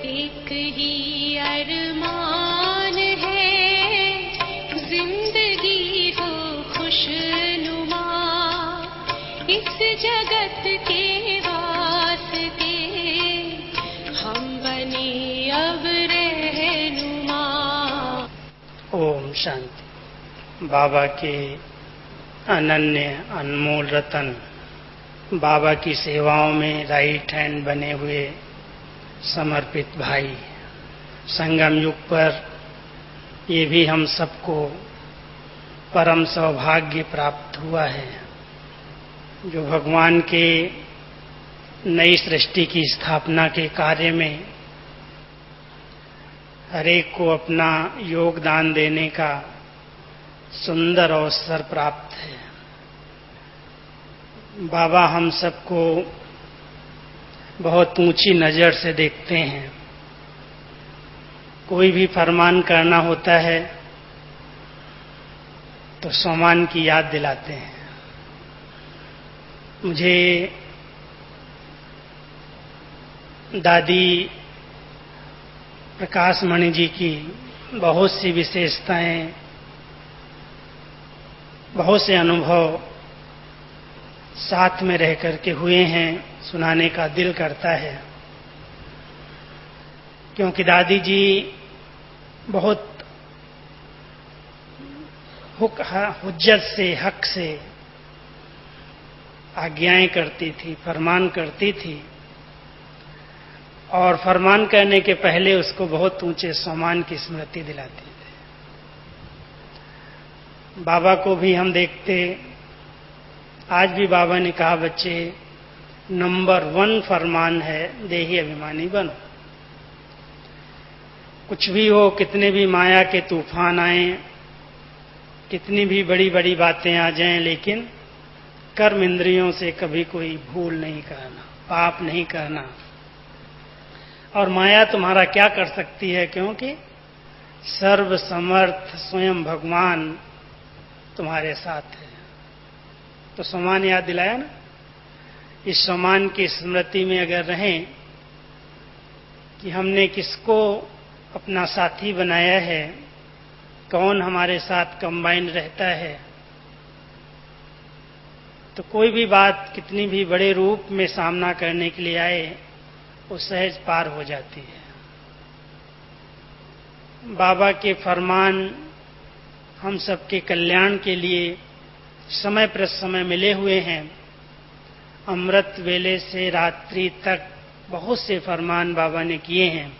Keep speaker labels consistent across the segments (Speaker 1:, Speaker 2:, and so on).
Speaker 1: एक ही अरमान है, जिंदगी हो खुशनुमा, इस जगत के वास्ते हम बने अब रहनुमा।
Speaker 2: ओम शांति। बाबा के अनन्य अनमोल रतन, बाबा की सेवाओं में राइट हैंड बने हुए समर्पित भाई, संगम युग पर ये भी हम सबको परम सौभाग्य प्राप्त हुआ है जो भगवान के नई सृष्टि की स्थापना के कार्य में हरेक को अपना योगदान देने का सुंदर अवसर प्राप्त है। बाबा हम सबको बहुत ऊंची नजर से देखते हैं। कोई भी फरमान करना होता है तो सोमान की याद दिलाते हैं। मुझे दादी प्रकाश मणि जी की बहुत सी विशेषताएं, बहुत से अनुभव साथ में रह करके हुए हैं, सुनाने का दिल करता है। क्योंकि दादी जी बहुत हुज्जत से, हक से आज्ञाएं करती थी, फरमान करती थी, और फरमान करने के पहले उसको बहुत ऊंचे सम्मान की स्मृति दिलाती थी। बाबा को भी हम देखते, आज भी बाबा ने कहा, बच्चे नंबर 1 फरमान है, देही अभिमानी बनो। कुछ भी हो, कितने भी माया के तूफान आए, कितनी भी बड़ी बड़ी बातें आ जाएं, लेकिन कर्म इंद्रियों से कभी कोई भूल नहीं करना, पाप नहीं करना। और माया तुम्हारा क्या कर सकती है, क्योंकि सर्व समर्थ स्वयं भगवान तुम्हारे साथ है। तो सम्मान याद दिलाया ना। इस सम्मान की स्मृति में अगर रहें कि हमने किसको अपना साथी बनाया है, कौन हमारे साथ कंबाइन रहता है, तो कोई भी बात कितनी भी बड़े रूप में सामना करने के लिए आए, वो सहज पार हो जाती है। बाबा के फरमान हम सबके कल्याण के लिए समय पर समय मिले हुए हैं। अमृत वेले से रात्रि तक बहुत से फरमान बाबा ने किए हैं।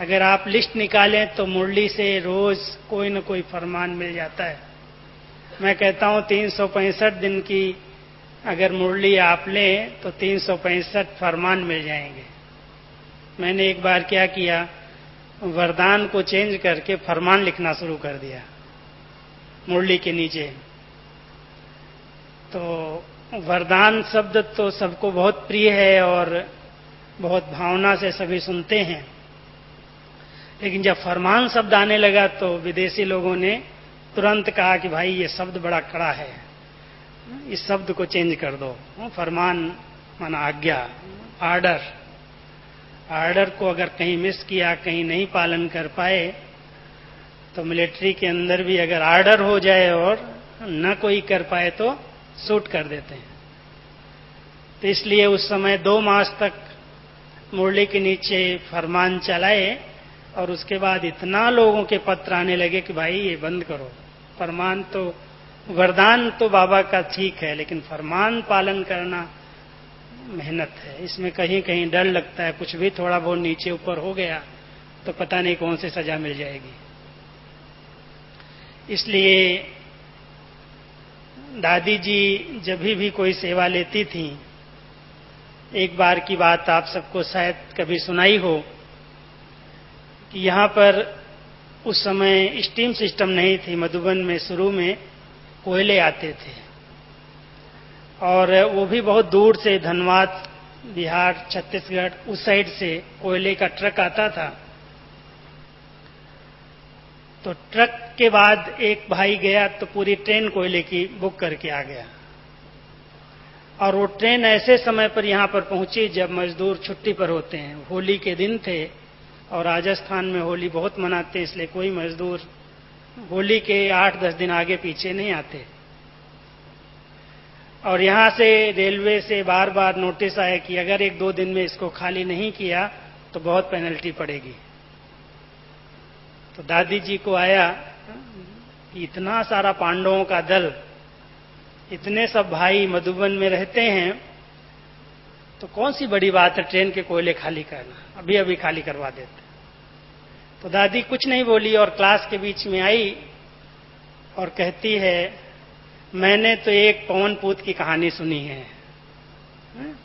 Speaker 2: अगर आप लिस्ट निकालें तो मुरली से रोज कोई न कोई फरमान मिल जाता है। मैं कहता हूं 365 दिन की अगर मुरली आप लें तो 365 फरमान मिल जाएंगे। मैंने एक बार क्या किया, वरदान को चेंज करके फरमान लिखना शुरू कर दिया मुरली के नीचे। तो वरदान शब्द तो सबको बहुत प्रिय है और बहुत भावना से सभी सुनते हैं, लेकिन जब फरमान शब्द आने लगा तो विदेशी लोगों ने तुरंत कहा कि भाई ये शब्द बड़ा कड़ा है, इस शब्द को चेंज कर दो। फरमान माना आज्ञा, आर्डर। आर्डर को अगर कहीं मिस किया, कहीं नहीं पालन कर पाए, तो मिलिट्री के अंदर भी अगर आर्डर हो जाए और न कोई कर पाए तो शूट कर देते हैं। तो इसलिए उस समय 2 मास तक मुरली के नीचे फरमान चलाए और उसके बाद इतना लोगों के पत्र आने लगे कि भाई ये बंद करो। फरमान तो, वरदान तो बाबा का ठीक है, लेकिन फरमान पालन करना मेहनत है। इसमें कहीं कहीं डर लगता है, कुछ भी थोड़ा बहुत नीचे ऊपर हो गया तो पता नहीं कौन सी सजा मिल जाएगी। इसलिए दादी जी जब भी कोई सेवा लेती थी, एक बार की बात आप सबको शायद कभी सुनाई हो कि यहाँ पर उस समय स्टीम सिस्टम नहीं थी। मधुबन में शुरू में कोयले आते थे और वो भी बहुत दूर से, धनबाद, बिहार, छत्तीसगढ़, उस साइड से कोयले का ट्रक आता था। तो ट्रक के बाद एक भाई गया तो पूरी ट्रेन कोयले की बुक करके आ गया। और वो ट्रेन ऐसे समय पर यहाँ पर पहुंची जब मजदूर छुट्टी पर होते हैं। होली के दिन थे और राजस्थान में होली बहुत मनाते हैं, इसलिए कोई मजदूर होली के 8-10 दिन आगे पीछे नहीं आते। और यहाँ से रेलवे से बार बार नोटिस आया कि अगर 1-2 दिन में इसको खाली नहीं किया तो बहुत पेनल्टी पड़ेगी। तो दादी जी को आया कि इतना सारा पांडवों का दल, इतने सब भाई मधुबन में रहते हैं, तो कौन सी बड़ी बात है ट्रेन के कोयले खाली करना, अभी अभी खाली करवा देते। तो दादी कुछ नहीं बोली और क्लास के बीच में आई और कहती है, मैंने तो एक पवन पूत की कहानी सुनी है।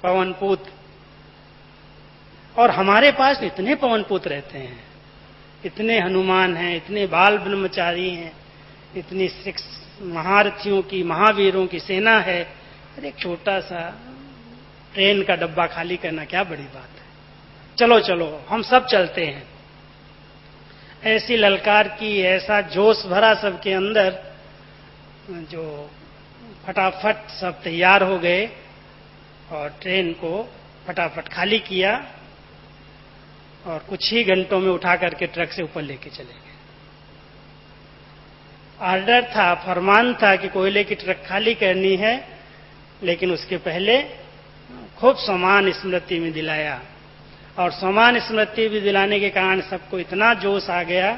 Speaker 2: पवन पूत, और हमारे पास इतने पवन पूत रहते हैं, इतने हनुमान हैं, इतने बाल ब्रह्मचारी हैं, इतनी महारथियों की, महावीरों की सेना है। अरे एक छोटा सा ट्रेन का डब्बा खाली करना क्या बड़ी बात है, चलो चलो हम सब चलते हैं। ऐसी ललकार की, ऐसा जोश भरा सबके अंदर, जो फटाफट सब तैयार हो गए और ट्रेन को फटाफट खाली किया और कुछ ही घंटों में उठा करके ट्रक से ऊपर लेके चले गए। ऑर्डर था, फरमान था कि कोयले की ट्रक खाली करनी है, लेकिन उसके पहले खूब समान स्मृति में दिलाया। और समान स्मृति भी दिलाने के कारण सबको इतना जोश आ गया।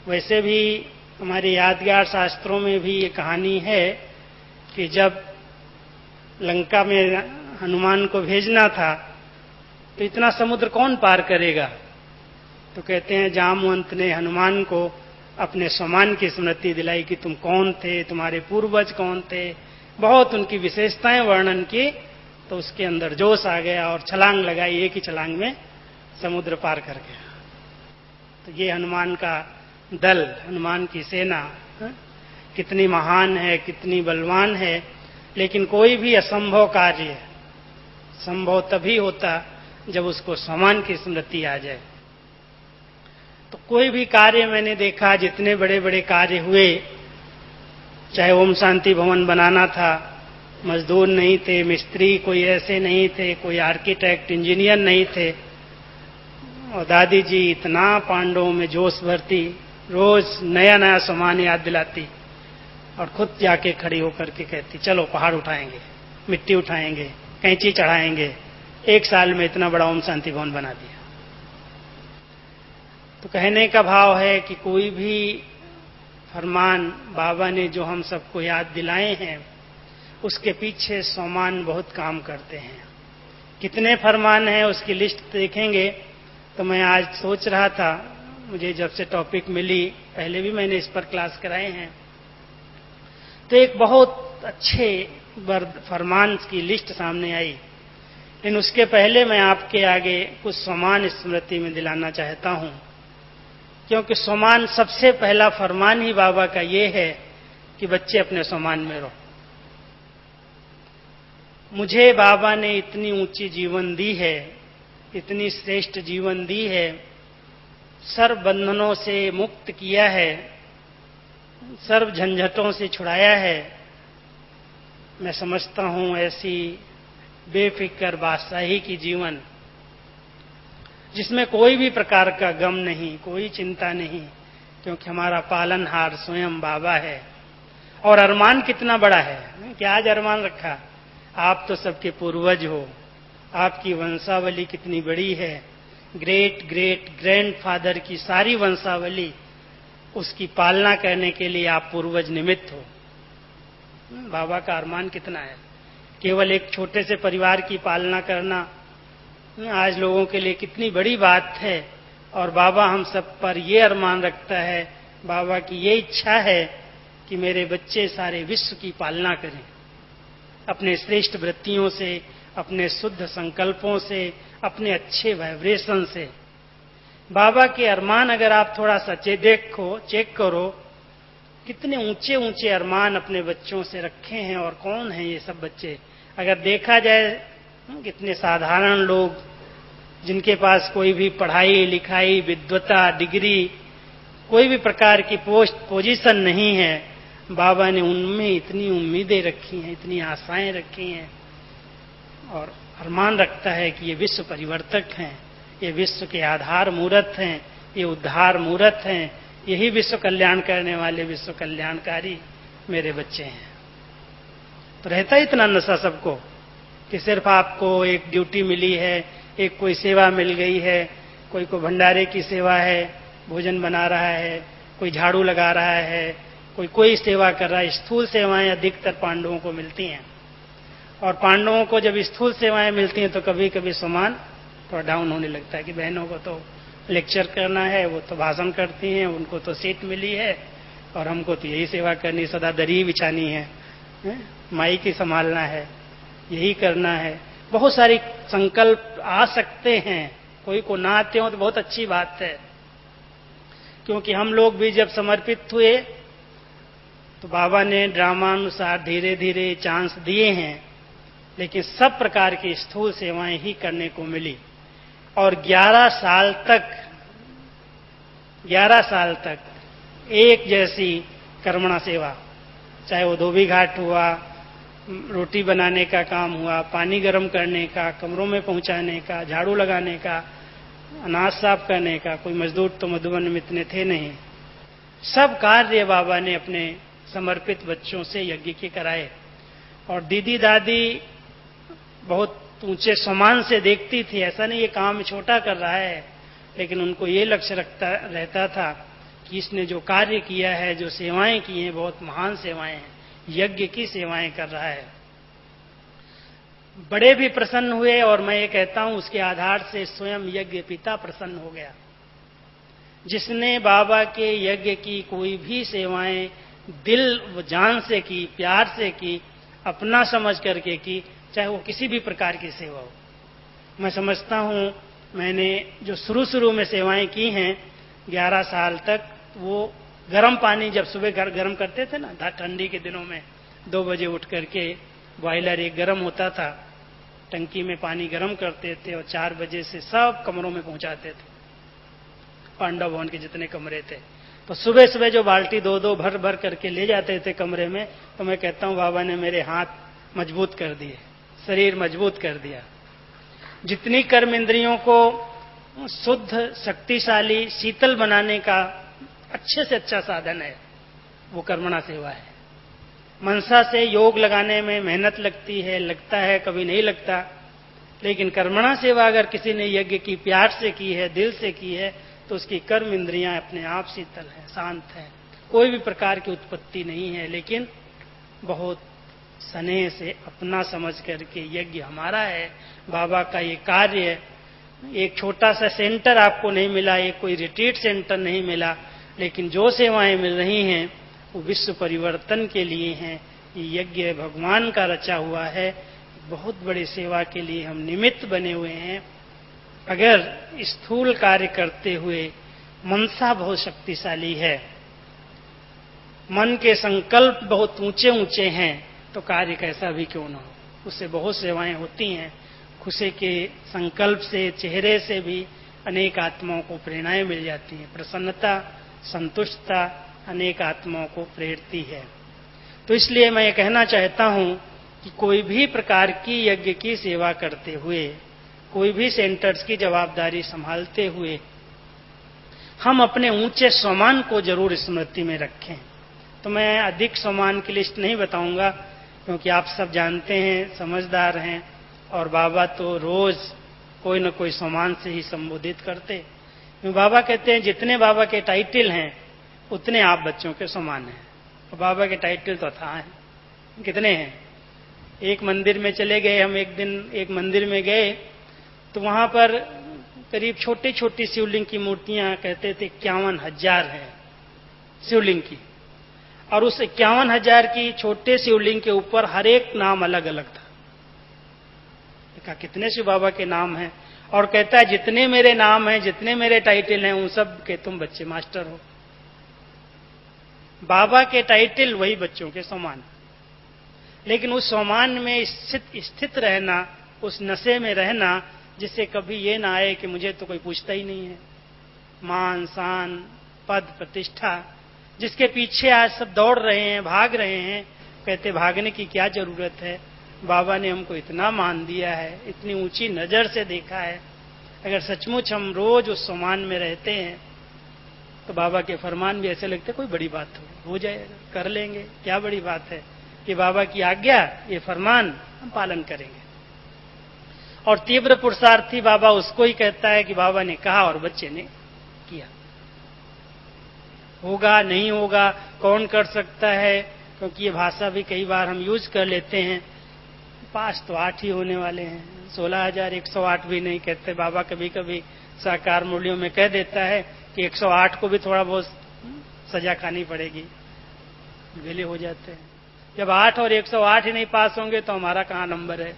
Speaker 2: वैसे भी हमारे यादगार शास्त्रों में भी ये कहानी है कि जब लंका में हनुमान को भेजना था तो इतना समुद्र कौन पार करेगा। तो कहते हैं जामवंत ने हनुमान को अपने समान की स्मृति दिलाई कि तुम कौन थे, तुम्हारे पूर्वज कौन थे, बहुत उनकी विशेषताएं वर्णन की। तो उसके अंदर जोश आ गया और छलांग लगाई, एक ही छलांग में समुद्र पार कर गया। तो ये हनुमान का दल, हनुमान की सेना कितनी महान है, कितनी बलवान है। लेकिन कोई भी असंभव कार्य संभव तभी होता जब उसको समान की स्मृति आ जाए। तो कोई भी कार्य मैंने देखा, जितने बड़े बड़े कार्य हुए, चाहे ओम शांति भवन बनाना था, मजदूर नहीं थे, मिस्त्री कोई ऐसे नहीं थे, कोई आर्किटेक्ट इंजीनियर नहीं थे, और दादी जी इतना पांडवों में जोश भरती, रोज नया नया सामान याद दिलाती और खुद जाके खड़ी होकर के कहती चलो पहाड़ उठाएंगे, मिट्टी उठाएंगे, कैंची चढ़ाएंगे। 1 साल में इतना बड़ा ओम शांति भवन बना दिया। तो कहने का भाव है कि कोई भी फरमान बाबा ने जो हम सबको याद दिलाए हैं, उसके पीछे सामान बहुत काम करते हैं। कितने फरमान हैं उसकी लिस्ट देखेंगे तो मैं आज सोच रहा था, मुझे जब से टॉपिक मिली, पहले भी मैंने इस पर क्लास कराए हैं, तो एक बहुत अच्छे फरमान की लिस्ट सामने आई। लेकिन उसके पहले मैं आपके आगे कुछ समान स्मृति में दिलाना चाहता हूं, क्योंकि समान सबसे पहला फरमान ही बाबा का ये है कि बच्चे अपने समान में रहो। मुझे बाबा ने इतनी ऊंची जीवन दी है, इतनी श्रेष्ठ जीवन दी है, सर्व बंधनों से मुक्त किया है, सर्व झंझटों से छुड़ाया है। मैं समझता हूं ऐसी बेफिक्र बादशाही की जीवन जिसमें कोई भी प्रकार का गम नहीं, कोई चिंता नहीं, क्योंकि हमारा पालनहार स्वयं बाबा है। और अरमान कितना बड़ा है, क्या आज अरमान रखा, आप तो सबके पूर्वज हो, आपकी वंशावली कितनी बड़ी है, ग्रेट ग्रेट ग्रैंडफादर की सारी वंशावली, उसकी पालना करने के लिए आप पूर्वज निमित्त हो। बाबा का अरमान कितना है, केवल एक छोटे से परिवार की पालना करना आज लोगों के लिए कितनी बड़ी बात है। और बाबा हम सब पर ये अरमान रखता है, बाबा की ये इच्छा है कि मेरे बच्चे सारे विश्व की पालना करें, अपने श्रेष्ठ वृत्तियों से, अपने शुद्ध संकल्पों से, अपने अच्छे वाइब्रेशन से। बाबा के अरमान अगर आप थोड़ा सा चेक करो, कितने ऊंचे ऊंचे अरमान अपने बच्चों से रखे हैं। और कौन हैं ये सब बच्चे, अगर देखा जाए कितने साधारण लोग, जिनके पास कोई भी पढ़ाई लिखाई, विद्वता, डिग्री, कोई भी प्रकार की पोजीशन नहीं है, बाबा ने उनमें इतनी उम्मीदें रखी हैं, इतनी आशाएं रखी हैं और अरमान रखता है कि ये विश्व परिवर्तक हैं, ये विश्व के आधार मूर्त हैं, ये उद्धार मूर्त हैं, यही विश्व कल्याण करने वाले विश्व कल्याणकारी मेरे बच्चे हैं। तो रहता इतना नशा सबको कि सिर्फ आपको एक ड्यूटी मिली है, एक कोई सेवा मिल गई है, कोई को भंडारे की सेवा है, भोजन बना रहा है, कोई झाड़ू लगा रहा है, कोई सेवा कर रहा है। स्थूल सेवाएं अधिकतर पांडवों को मिलती हैं, और पांडवों को जब स्थूल सेवाएं मिलती हैं तो कभी कभी सम्मान थोड़ा डाउन होने लगता है कि बहनों को तो लेक्चर करना है, वो तो भाषण करती हैं, उनको तो सीट मिली है, और हमको तो यही सेवा करनी, सदा दरी बिछानी है, माई की संभालना है, यही करना है। बहुत सारी संकल्प आ सकते हैं, कोई को ना आते हो तो बहुत अच्छी बात है, क्योंकि हम लोग भी जब समर्पित हुए तो बाबा ने ड्रामानुसार धीरे धीरे चांस दिए हैं, लेकिन सब प्रकार की स्थूल सेवाएं ही करने को मिली। और 11 साल तक एक जैसी कर्मणा सेवा, चाहे वो धोबी घाट हुआ, रोटी बनाने का काम हुआ, पानी गर्म करने का, कमरों में पहुंचाने का, झाड़ू लगाने का, अनाज साफ करने का। कोई मजदूर तो मधुबन में इतने थे नहीं। सब कार्य बाबा ने अपने समर्पित बच्चों से यज्ञ के कराए। और दीदी दादी बहुत ऊंचे सम्मान से देखती थी, ऐसा नहीं ये काम छोटा कर रहा है, लेकिन उनको ये लक्ष्य रहता था कि इसने जो कार्य किया है, जो सेवाएं की हैं, बहुत महान सेवाएं हैं, यज्ञ की सेवाएं कर रहा है। बड़े भी प्रसन्न हुए, और मैं ये कहता हूं उसके आधार से स्वयं यज्ञ पिता प्रसन्न हो गया। जिसने बाबा के यज्ञ की कोई भी सेवाएं दिल व जान से की, प्यार से की, अपना समझ करके की, चाहे वो किसी भी प्रकार की सेवा हो। मैं समझता हूं मैंने जो शुरू में सेवाएं की हैं 11 साल तक, वो गर्म पानी जब सुबह गर्म करते थे ना, ठंडी के दिनों में 2 बजे उठ करके बॉयलर एक गर्म होता था, टंकी में पानी गर्म करते थे और 4 बजे से सब कमरों में पहुंचाते थे, पांडव भवन के जितने कमरे थे। तो सुबह सुबह जो बाल्टी 2-2 भर करके ले जाते थे कमरे में, तो मैं कहता हूं बाबा ने मेरे हाथ मजबूत कर दिए, शरीर मजबूत कर दिया। जितनी कर्म इंद्रियों को शुद्ध, शक्तिशाली, शीतल बनाने का अच्छे से अच्छा साधन है, वो कर्मणा सेवा है। मनसा से योग लगाने में मेहनत लगती है, लगता है, कभी नहीं लगता, लेकिन कर्मणा सेवा अगर किसी ने यज्ञ की प्यार से की है, दिल से की है, तो उसकी कर्म इंद्रियां अपने आप शीतल है, शांत है, कोई भी प्रकार की उत्पत्ति नहीं है। लेकिन बहुत स्नेह से अपना समझ करके यज्ञ हमारा है, बाबा का ये कार्य है। एक छोटा सा सेंटर आपको नहीं मिला, एक कोई रिट्रीट सेंटर नहीं मिला, लेकिन जो सेवाएं मिल रही हैं वो विश्व परिवर्तन के लिए हैं। ये यज्ञ भगवान का रचा हुआ है, बहुत बड़ी सेवा के लिए हम निमित्त बने हुए हैं। अगर स्थूल कार्य करते हुए मनसा बहुत शक्तिशाली है, मन के संकल्प बहुत ऊंचे ऊंचे हैं, तो कार्य कैसा भी क्यों ना हो, उससे बहुत सेवाएं होती हैं। खुशी के संकल्प से, चेहरे से भी अनेक आत्माओं को प्रेरणाएं मिल जाती हैं। प्रसन्नता, संतुष्टता अनेक आत्माओं को प्रेरती है। तो इसलिए मैं ये कहना चाहता हूं कि कोई भी प्रकार की यज्ञ की सेवा करते हुए, कोई भी सेंटर्स की जवाबदारी संभालते हुए, हम अपने ऊंचे सम्मान को जरूर स्मृति में रखें। तो मैं अधिक सम्मान की लिस्ट नहीं बताऊंगा, क्योंकि आप सब जानते हैं, समझदार हैं, और बाबा तो रोज कोई न कोई सम्मान से ही संबोधित करते। बाबा कहते हैं जितने बाबा के टाइटल हैं उतने आप बच्चों के समान हैं। और बाबा के टाइटल तो था है, कितने हैं। एक मंदिर में चले गए हम, एक दिन एक मंदिर में गए तो वहां पर करीब छोटी छोटी शिवलिंग की मूर्तियां कहते थे 51,000 है शिवलिंग की, और उस 51,000 की छोटे शिवलिंग के ऊपर हर एक नाम अलग अलग था। कहा कितने शिव बाबा के नाम हैं, और कहता है जितने मेरे नाम हैं, जितने मेरे टाइटल हैं, उन सब के तुम बच्चे मास्टर हो। बाबा के टाइटल वही बच्चों के समान, लेकिन उस सम्मान में स्थित रहना, उस नशे में रहना जिससे कभी ये ना आए कि मुझे तो कोई पूछता ही नहीं है। मान, शान, पद, प्रतिष्ठा, जिसके पीछे आज सब दौड़ रहे हैं, भाग रहे हैं। कहते भागने की क्या जरूरत है, बाबा ने हमको इतना मान दिया है, इतनी ऊंची नजर से देखा है। अगर सचमुच हम रोज उस सम्मान में रहते हैं तो बाबा के फरमान भी ऐसे लगते कोई बड़ी बात हो जाएगा, कर लेंगे, क्या बड़ी बात है। कि बाबा की आज्ञा, ये फरमान हम पालन करेंगे। और तीव्र पुरुषार्थी बाबा उसको ही कहता है कि बाबा ने कहा और बच्चे ने किया। होगा नहीं होगा कौन कर सकता है, क्योंकि ये भाषा भी कई बार हम यूज कर लेते हैं। पास तो 8 ही होने वाले हैं, 16,108 भी नहीं कहते। बाबा कभी कभी साकार मूल्यों में कह देता है कि 108 को भी थोड़ा बहुत सजा खानी पड़ेगी, वेले हो जाते हैं। जब 8 और 108 ही नहीं पास होंगे तो हमारा कहाँ नंबर है।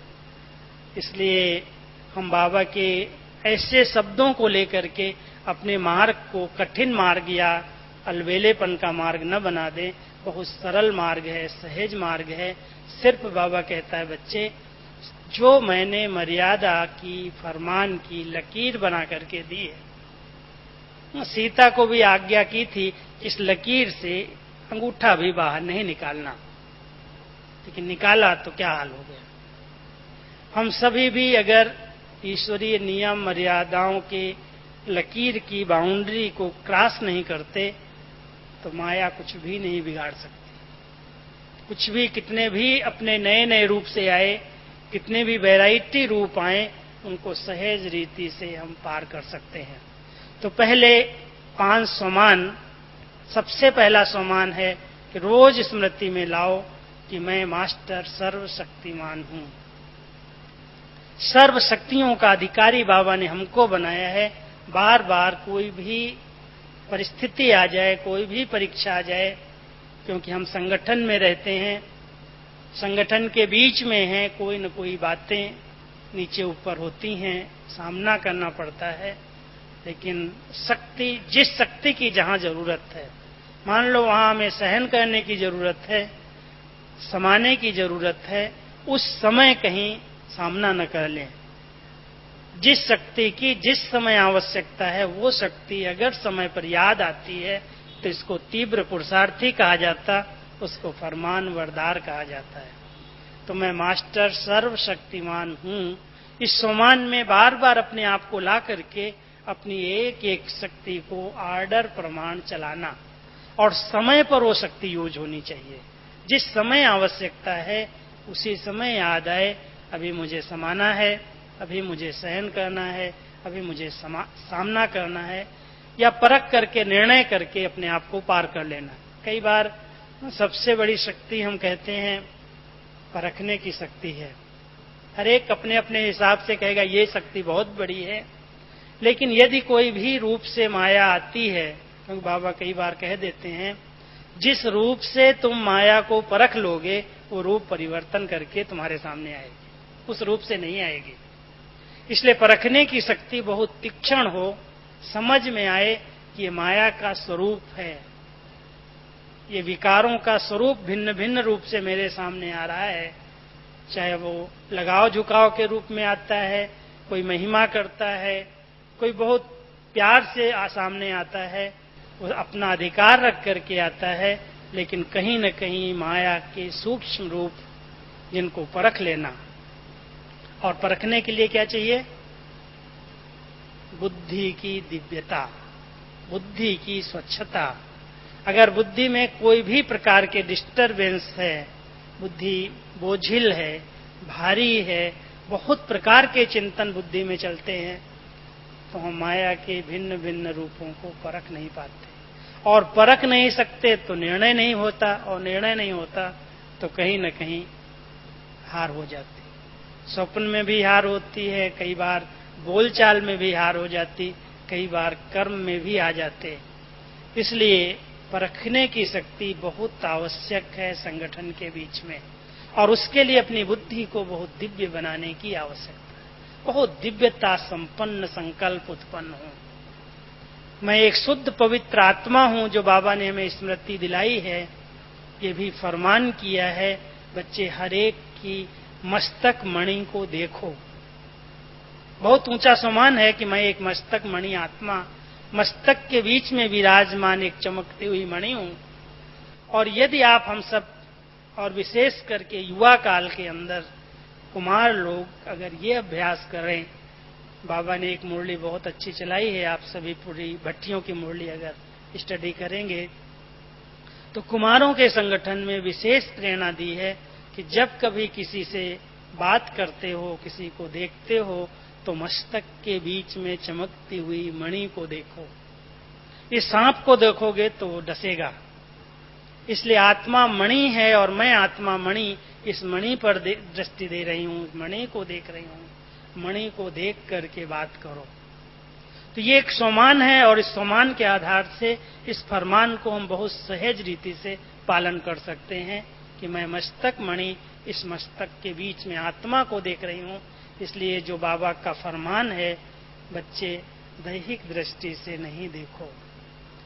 Speaker 2: इसलिए हम बाबा के ऐसे शब्दों को लेकर के अपने मार्ग को कठिन मार्ग या अलवेलेपन का मार्ग न बना दें। बहुत सरल मार्ग है, सहज मार्ग है। सिर्फ बाबा कहता है बच्चे, जो मैंने मर्यादा की, फरमान की लकीर बना करके दी है, सीता को भी आज्ञा की थी इस लकीर से अंगूठा भी बाहर नहीं निकालना, लेकिन निकाला तो क्या हाल हो गया। हम सभी भी अगर ईश्वरीय नियम मर्यादाओं के लकीर की बाउंड्री को क्रॉस नहीं करते तो माया कुछ भी नहीं बिगाड़ सकती। कुछ भी, कितने भी अपने नए नए रूप से आए, कितने भी वैरायटी रूप आए, उनको सहज रीति से हम पार कर सकते हैं। तो पहले 5 सम्मान, सबसे पहला सम्मान है कि रोज स्मृति में लाओ कि मैं मास्टर सर्वशक्तिमान हूं। सर्व शक्तियों का अधिकारी बाबा ने हमको बनाया है। बार बार कोई भी परिस्थिति आ जाए, कोई भी परीक्षा आ जाए, क्योंकि हम संगठन में रहते हैं, संगठन के बीच में हैं, कोई न कोई बातें नीचे ऊपर होती हैं, सामना करना पड़ता है। लेकिन शक्ति, जिस शक्ति की जहां जरूरत है, मान लो वहां हमें सहन करने की जरूरत है, समाने की जरूरत है, उस समय कहीं सामना न कर लें। जिस शक्ति की जिस समय आवश्यकता है, वो शक्ति अगर समय पर याद आती है तो इसको तीव्र पुरुषार्थी कहा जाता, उसको फरमान वरदार कहा जाता है। तो मैं मास्टर सर्वशक्तिमान हूं, इस सम्मान में बार बार अपने आप को ला करके अपनी एक एक शक्ति को आर्डर प्रमाण चलाना, और समय पर वो शक्ति यूज होनी चाहिए। जिस समय आवश्यकता है उसी समय याद आए, अभी मुझे समाना है, अभी मुझे सहन करना है, अभी मुझे सामना करना है, या परख करके निर्णय करके अपने आप को पार कर लेना। कई बार सबसे बड़ी शक्ति हम कहते हैं परखने की शक्ति है। हर एक अपने अपने हिसाब से कहेगा ये शक्ति बहुत बड़ी है, लेकिन यदि कोई भी रूप से माया आती है, क्योंकि बाबा कई बार कह देते हैं जिस रूप से तुम माया को परख लोगे वो रूप परिवर्तन करके तुम्हारे सामने आएगी, उस रूप से नहीं आएगी। इसलिए परखने की शक्ति बहुत तीक्ष्ण हो, समझ में आए कि ये माया का स्वरूप है, ये विकारों का स्वरूप भिन्न भिन्न रूप से मेरे सामने आ रहा है। चाहे वो लगाव झुकाव के रूप में आता है, कोई महिमा करता है, कोई बहुत प्यार से सामने आता है, वो अपना अधिकार रख करके आता है, लेकिन कहीं न कहीं माया के सूक्ष्म रूप जिनको परख लेना। और परखने के लिए क्या चाहिए? बुद्धि की दिव्यता, बुद्धि की स्वच्छता। अगर बुद्धि में कोई भी प्रकार के डिस्टरबेंस है, बुद्धि बोझिल है, भारी है, बहुत प्रकार के चिंतन बुद्धि में चलते हैं, तो हम माया के भिन्न भिन्न रूपों को परख नहीं पाते। और परख नहीं सकते तो निर्णय नहीं होता, और निर्णय नहीं होता तो कहीं न कहीं हार हो जाती। स्वप्न में भी हार होती है, कई बार बोलचाल में भी हार हो जाती, कई बार कर्म में भी आ जाते। इसलिए परखने की शक्ति बहुत आवश्यक है संगठन के बीच में, और उसके लिए अपनी बुद्धि को बहुत दिव्य बनाने की आवश्यकता है। बहुत दिव्यता संपन्न संकल्प उत्पन्न हो। मैं एक शुद्ध पवित्र आत्मा हूं, जो बाबा ने हमें स्मृति दिलाई है, ये भी फरमान किया है, बच्चे हर एक की मस्तक मणि को देखो। बहुत ऊंचा सम्मान है कि मैं एक मस्तक मणि आत्मा, मस्तक के बीच में विराजमान एक चमकती हुई मणि हूं। और यदि आप हम सब, और विशेष करके युवा काल के अंदर कुमार लोग अगर ये अभ्यास करें, बाबा ने एक मुरली बहुत अच्छी चलाई है, आप सभी पूरी भट्टियों की मुरली अगर स्टडी करेंगे तो कुमारों के संगठन में विशेष प्रेरणा दी है कि जब कभी किसी से बात करते हो, किसी को देखते हो, तो मस्तक के बीच में चमकती हुई मणि को देखो। इस सांप को देखोगे तो वो डसेगा। इसलिए आत्मा मणि है और मैं आत्मा मणि, इस मणि पर दृष्टि दे रही हूं, मणि को देख रही हूं, मणि को देख करके बात करो। तो ये एक सोमान है और इस सोमान के आधार से इस फरमान को हम बहुत सहज रीति से पालन कर सकते हैं कि मैं मस्तक मणि, इस मस्तक के बीच में आत्मा को देख रही हूं। इसलिए जो बाबा का फरमान है, बच्चे दैहिक दृष्टि से नहीं देखो,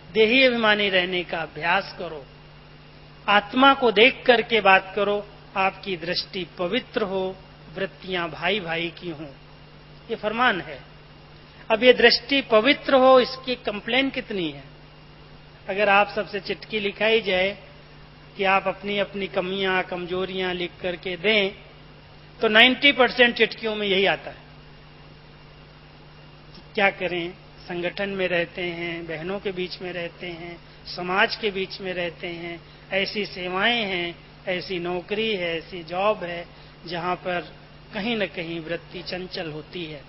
Speaker 2: देही अभिमानी रहने का अभ्यास करो, आत्मा को देख करके बात करो, आपकी दृष्टि पवित्र हो, वृत्तियां भाई भाई की हों। ये फरमान है। अब ये दृष्टि पवित्र हो, इसकी कंप्लेन कितनी है? अगर आप सबसे चिट्ठी लिखाई जाए कि आप अपनी अपनी कमियां कमजोरियां लिख करके दें, तो 90% चिट्ठियों में यही आता है। क्या करें, संगठन में रहते हैं, बहनों के बीच में रहते हैं, समाज के बीच में रहते हैं, ऐसी सेवाएं हैं, ऐसी नौकरी है, ऐसी जॉब है जहां पर कहीं न कहीं वृत्ति चंचल होती है,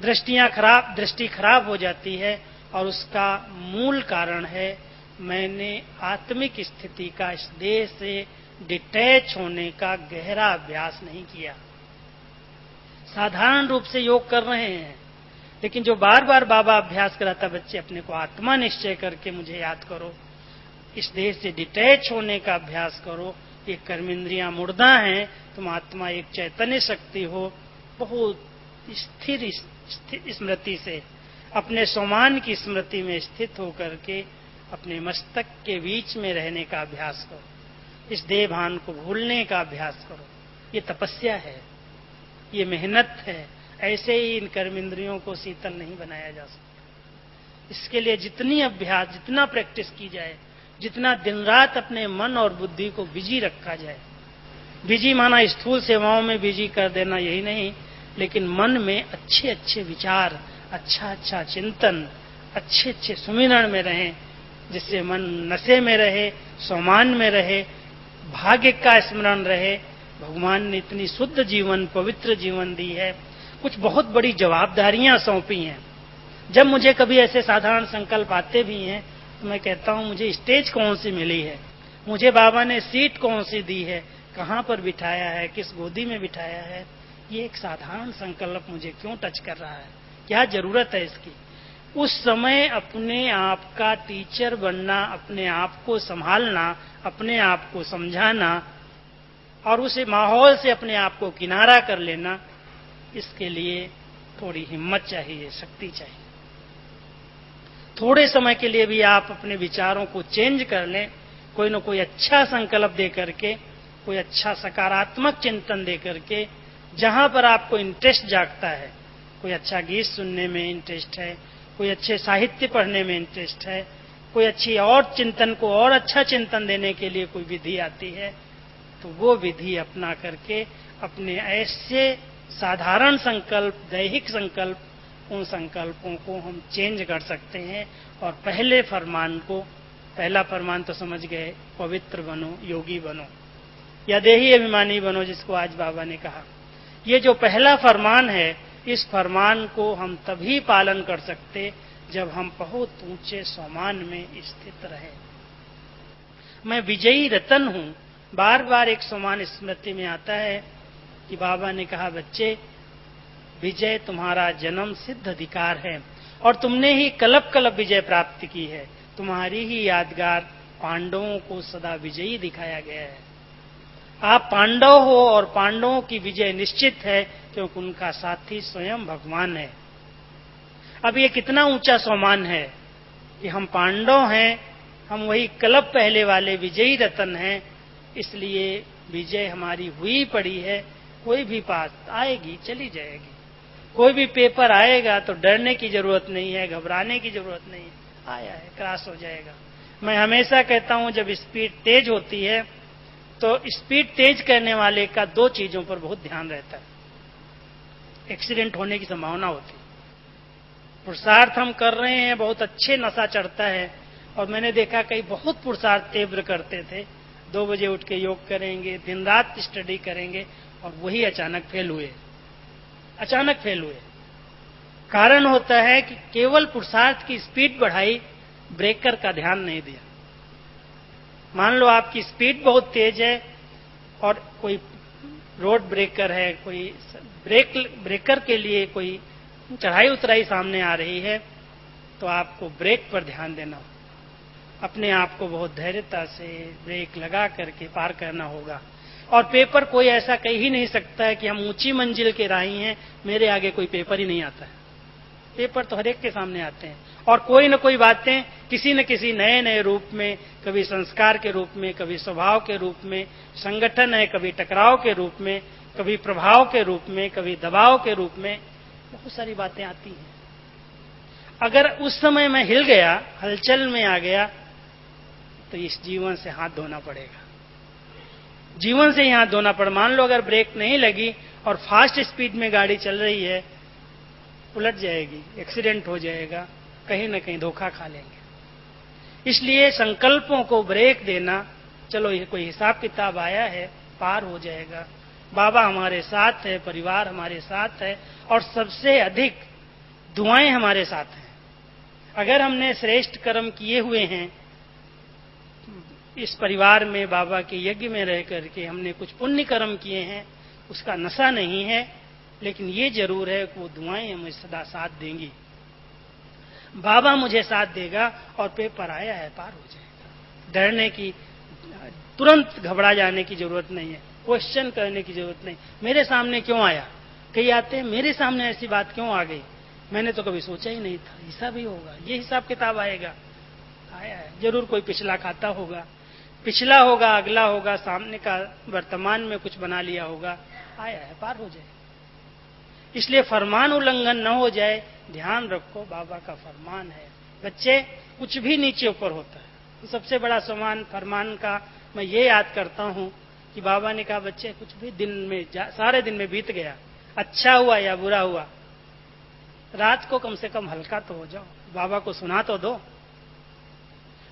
Speaker 2: दृष्टि खराब हो जाती है। और उसका मूल कारण है मैंने आत्मिक स्थिति का, इस देह से डिटैच होने का गहरा अभ्यास नहीं किया। साधारण रूप से योग कर रहे हैं, लेकिन जो बार बार बाबा अभ्यास कराता, बच्चे अपने को आत्मा निश्चय करके मुझे याद करो, इस देह से डिटैच होने का अभ्यास करो। ये कर्मेंद्रियां मुर्दा हैं, तुम आत्मा एक चैतन्य शक्ति हो। बहुत स्थिर स्मृति से, अपने सोमान की स्मृति में स्थित होकर के अपने मस्तक के बीच में रहने का अभ्यास करो, इस देह भान को भूलने का अभ्यास करो। ये तपस्या है, ये मेहनत है। ऐसे ही इन कर्मेंद्रियों को शीतल नहीं बनाया जा सकता। इसके लिए जितनी अभ्यास, जितना प्रैक्टिस की जाए, जितना दिन रात अपने मन और बुद्धि को बिजी रखा जाए, बिजी माना स्थूल सेवाओं में बिजी कर देना यही नहीं, लेकिन मन में अच्छे अच्छे विचार, अच्छा अच्छा चिंतन, अच्छे अच्छे सुमिरण में रहें, जिससे मन नशे में रहे, सोमान में रहे, भाग्य का स्मरण रहे। भगवान ने इतनी शुद्ध जीवन, पवित्र जीवन दी है, कुछ बहुत बड़ी जवाबदारियां सौंपी हैं। जब मुझे कभी ऐसे साधारण संकल्प आते भी हैं तो मैं कहता हूं मुझे स्टेज कौन सी मिली है, मुझे बाबा ने सीट कौन सी दी है, कहां पर बिठाया है, किस गोदी में बिठाया है। ये एक साधारण संकल्प मुझे क्यों टच कर रहा है, क्या जरूरत है इसकी? उस समय अपने आप का टीचर बनना, अपने आप को संभालना, अपने आप को समझाना और उस माहौल से अपने आप को किनारा कर लेना, इसके लिए थोड़ी हिम्मत चाहिए, शक्ति चाहिए। थोड़े समय के लिए भी आप अपने विचारों को चेंज कर लें, कोई न कोई अच्छा संकल्प दे करके, कोई अच्छा सकारात्मक चिंतन दे करके, जहां पर आपको इंटरेस्ट जागता है, कोई अच्छा गीत सुनने में इंटरेस्ट है, कोई अच्छे साहित्य पढ़ने में इंटरेस्ट है, कोई अच्छी और चिंतन को और अच्छा चिंतन देने के लिए कोई विधि आती है, तो वो विधि अपना करके अपने ऐसे साधारण संकल्प, दैहिक संकल्प, उन संकल्पों को हम चेंज कर सकते हैं। और पहले फरमान को, पहला फरमान तो समझ गए, पवित्र बनो, योगी बनो या देही अभिमानी बनो, जिसको आज बाबा ने कहा। ये जो पहला फरमान है, इस फरमान को हम तभी पालन कर सकते जब हम बहुत ऊंचे सोमान में स्थित रहे। मैं विजयी रतन हूं, बार बार एक सोमान स्मृति में आता है कि बाबा ने कहा, बच्चे विजय तुम्हारा जन्म सिद्ध अधिकार है और तुमने ही कलप कलप विजय प्राप्त की है। तुम्हारी ही यादगार पांडवों को सदा विजयी दिखाया गया है। आप पांडव हो और पांडवों की विजय निश्चित है, क्योंकि उनका साथी स्वयं भगवान है। अब ये कितना ऊंचा सम्मान है कि हम पांडव हैं, हम वही कलप पहले वाले विजयी रतन हैं, इसलिए विजय हमारी हुई पड़ी है। कोई भी पास आएगी, चली जाएगी, कोई भी पेपर आएगा तो डरने की जरूरत नहीं है, घबराने की जरूरत नहीं है, आया है, क्रॉस हो जाएगा। मैं हमेशा कहता हूं, जब स्पीड तेज होती है तो स्पीड तेज करने वाले का दो चीजों पर बहुत ध्यान रहता है। एक्सीडेंट होने की संभावना होती है। पुरुषार्थ हम कर रहे हैं, बहुत अच्छे नशा चढ़ता है, और मैंने देखा कई बहुत पुरुषार्थ तीव्र करते थे, 2 बजे उठ के योग करेंगे, दिन रात स्टडी करेंगे, और वही अचानक फेल हुए। अचानक फेल हुए। कारण होता है कि केवल पुरुषार्थ की स्पीड बढ़ाई, ब्रेकर का ध्यान नहीं दिया। मान लो आपकी स्पीड बहुत तेज है और कोई रोड ब्रेकर है, कोई ब्रेकर के लिए कोई चढ़ाई उतराई सामने आ रही है, तो आपको ब्रेक पर ध्यान देना होगा। अपने आप को बहुत धैर्यता से ब्रेक लगा करके पार करना होगा। और पेपर कोई ऐसा कह ही नहीं सकता है कि हम ऊंची मंजिल के राही हैं, मेरे आगे कोई पेपर ही नहीं आता है। पेपर तो हर एक के सामने आते हैं, और कोई न कोई बातें किसी न किसी नए नए रूप में, कभी संस्कार के रूप में, कभी स्वभाव के रूप में, संगठन है कभी टकराव के रूप में, कभी प्रभाव के रूप में, कभी दबाव के रूप में, बहुत सारी बातें आती हैं। अगर उस समय मैं हिल गया, हलचल में आ गया, तो इस जीवन से हाथ धोना पड़ेगा। जीवन से ही हाथ धोना पड़। मान लो अगर ब्रेक नहीं लगी और फास्ट स्पीड में गाड़ी चल रही है, उलट जाएगी, एक्सीडेंट हो जाएगा, कहीं न कहीं धोखा खा लेंगे। इसलिए संकल्पों को ब्रेक देना, चलो ये कोई हिसाब किताब आया है, पार हो जाएगा, बाबा हमारे साथ है, परिवार हमारे साथ है, और सबसे अधिक दुआएं हमारे साथ हैं। अगर हमने श्रेष्ठ कर्म किए हुए हैं, इस परिवार में बाबा के यज्ञ में रह करके हमने कुछ पुण्य कर्म किए हैं, उसका नशा नहीं है, लेकिन ये जरूर है कि वो दुआएं मुझे सदा साथ देंगी। बाबा मुझे साथ देगा और पेपर आया है, पार हो जाएगा। डरने की, तुरंत घबरा जाने की जरूरत नहीं है, क्वेश्चन करने की जरूरत नहीं। मेरे सामने क्यों आया? कई आते हैं, मेरे सामने ऐसी बात क्यों आ गई, मैंने तो कभी सोचा ही नहीं था, ऐसा भी होगा, ये हिसाब किताब आएगा। आया है, जरूर कोई पिछला खाता होगा, पिछला होगा, अगला होगा, सामने का वर्तमान में कुछ बना लिया होगा, आया है, पार हो जाए। इसलिए फरमान उल्लंघन न हो जाए, ध्यान रखो बाबा का फरमान है। बच्चे, कुछ भी नीचे ऊपर होता है, तो सबसे बड़ा सम्मान फरमान का मैं ये याद करता हूं कि बाबा ने कहा, बच्चे कुछ भी दिन में सारे दिन में बीत गया, अच्छा हुआ या बुरा हुआ, रात को कम से कम हल्का तो हो जाओ, बाबा को सुना तो दो।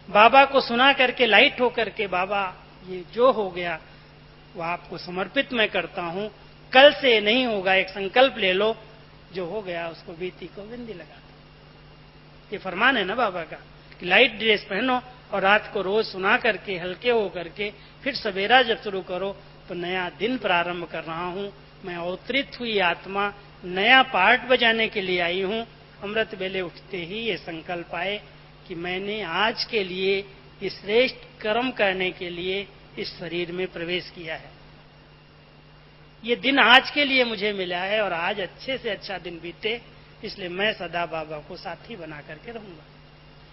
Speaker 2: बाबा को सुना करके लाइट हो करके, बाबा ये जो हो गया वो आपको समर्पित मैं करता हूं, कल से नहीं होगा, एक संकल्प ले लो, जो हो गया उसको बीती को बिंदी लगा दो। ये फरमान है ना बाबा का कि लाइट ड्रेस पहनो और रात को रोज सुना करके हल्के हो करके फिर सवेरा जब शुरू करो तो नया दिन प्रारंभ कर रहा हूं। मैं अवतरित हुई आत्मा नया पार्ट बजाने के लिए आई हूं। अमृत बेले उठते ही ये संकल्प आए कि मैंने आज के लिए इस श्रेष्ठ कर्म करने के लिए इस शरीर में प्रवेश किया है। ये दिन आज के लिए मुझे मिला है और आज अच्छे से अच्छा दिन बीते, इसलिए मैं सदा बाबा को साथी बना करके रहूंगा।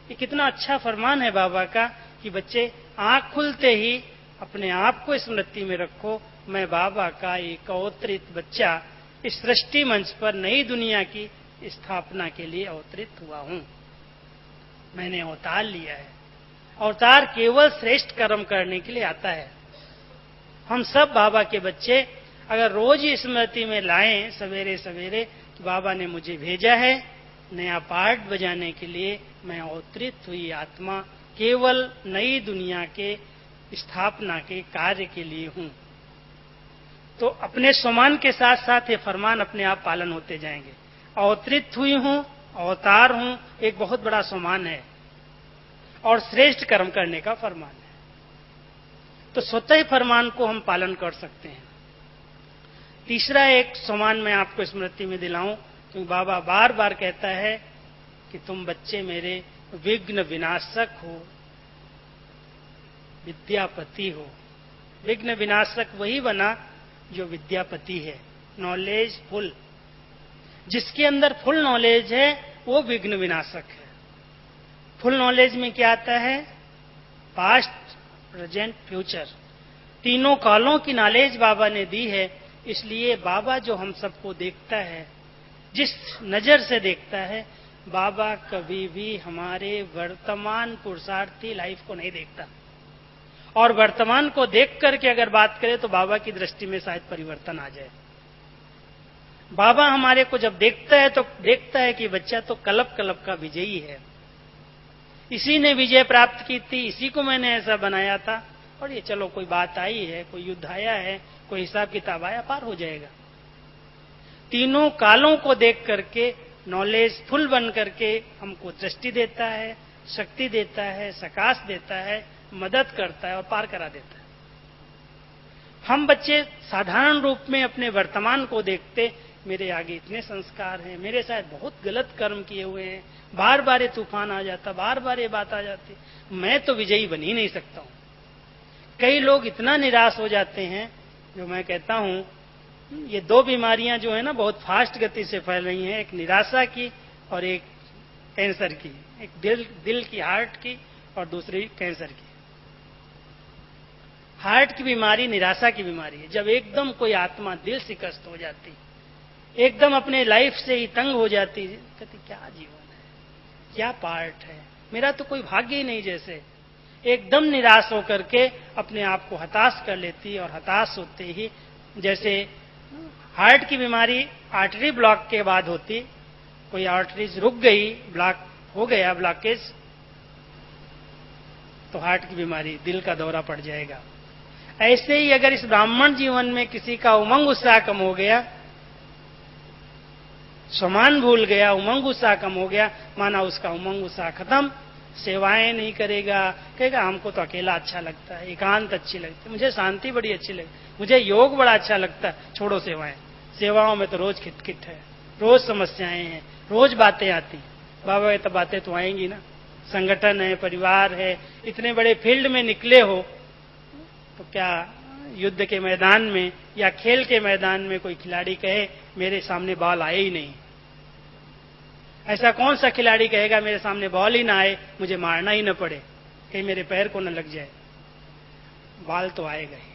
Speaker 2: ये कितना अच्छा फरमान है बाबा का कि बच्चे आंख खुलते ही अपने आप को स्मृति में रखो, मैं बाबा का एक अवतरित बच्चा इस सृष्टि मंच पर नई दुनिया की स्थापना के लिए अवतरित हुआ हूं। मैंने अवतार लिया है। अवतार केवल श्रेष्ठ कर्म करने के लिए आता है। हम सब बाबा के बच्चे अगर रोज ही स्मृति में लाएं सवेरे सवेरे कि बाबा ने मुझे भेजा है नया पार्ट बजाने के लिए, मैं अवतरित हुई आत्मा केवल नई दुनिया के स्थापना के कार्य के लिए हूं, तो अपने सम्मान के साथ साथ ये फरमान अपने आप पालन होते जाएंगे। अवतरित हुई हूं, अवतार हूं, एक बहुत बड़ा सम्मान है और श्रेष्ठ कर्म करने का फरमान है, तो स्वतः ही फरमान को हम पालन कर सकते हैं। तीसरा एक सम्मान मैं आपको स्मृति में दिलाऊं, क्योंकि बाबा बार बार कहता है कि तुम बच्चे मेरे विघ्न विनाशक हो, विद्यापति हो। विघ्न विनाशक वही बना जो विद्यापति है, नॉलेज फुल। जिसके अंदर फुल नॉलेज है वो विघ्न विनाशक है। फुल नॉलेज में क्या आता है? पास्ट, प्रेजेंट, फ्यूचर, तीनों कालों की नॉलेज बाबा ने दी है। इसलिए बाबा जो हम सबको देखता है, जिस नजर से देखता है, बाबा कभी भी हमारे वर्तमान पुरुषार्थी लाइफ को नहीं देखता। और वर्तमान को देख करके अगर बात करें तो बाबा की दृष्टि में शायद परिवर्तन आ जाए। बाबा हमारे को जब देखता है तो देखता है कि बच्चा तो कल्प कल्प का विजयी है, इसी ने विजय प्राप्त की थी, इसी को मैंने ऐसा बनाया था, और ये चलो कोई बात आई है, कोई युद्ध आया है, कोई हिसाब किताब आया, पार हो जाएगा। तीनों कालों को देख करके नॉलेज फुल बन करके हमको दृष्टि देता है, शक्ति देता है, सकाश देता है, मदद करता है और पार करा देता है। हम बच्चे साधारण रूप में अपने वर्तमान को देखते, मेरे आगे इतने संस्कार हैं, मेरे साथ बहुत गलत कर्म किए हुए हैं, बार बार ये तूफान आ जाता, बार बार ये बात आ जाती, मैं तो विजयी बन ही नहीं सकता हूं। कई लोग इतना निराश हो जाते हैं, जो मैं कहता हूं ये दो बीमारियां जो है ना बहुत फास्ट गति से फैल रही हैं, एक निराशा की और एक कैंसर की, एक दिल की, हार्ट की, और दूसरी कैंसर की। हार्ट की बीमारी निराशा की बीमारी है। जब एकदम कोई आत्मा दिल शिकस्त हो जाती, एकदम अपने लाइफ से ही तंग हो जाती, कहती क्या जीवन है, क्या पार्ट है, मेरा तो कोई भाग्य ही नहीं, जैसे एकदम निराश होकर के अपने आप को हताश कर लेती, और हताश होते ही जैसे हार्ट की बीमारी आर्टरी ब्लॉक के बाद होती, कोई आर्टरीज रुक गई, ब्लॉक हो गया, ब्लॉकेज, तो हार्ट की बीमारी, दिल का दौरा पड़ जाएगा। ऐसे ही अगर इस ब्राह्मण जीवन में किसी का उमंग उत्साह कम हो गया, समान भूल गया, उमंग उत्साह कम हो गया, माना उसका उमंग उत्साह खत्म, सेवाएं नहीं करेगा, कहेगा हमको तो अकेला अच्छा लगता है, एकांत अच्छी लगती है, मुझे शांति बड़ी अच्छी लगती, मुझे योग बड़ा अच्छा लगता है, छोड़ो सेवाएं, सेवाओं में तो रोज खिटखिट है, रोज समस्याएं हैं, रोज बातें आती। बाबा ये तो बातें तो आएंगी ना, संगठन है, परिवार है, इतने बड़े फील्ड में निकले हो, तो क्या युद्ध के मैदान में या खेल के मैदान में कोई खिलाड़ी कहे मेरे सामने बॉल आए ही नहीं? ऐसा कौन सा खिलाड़ी कहेगा मेरे सामने बॉल ही ना आए, मुझे मारना ही न पड़े, कहीं मेरे पैर को न लग जाए? बॉल तो आएगा ही।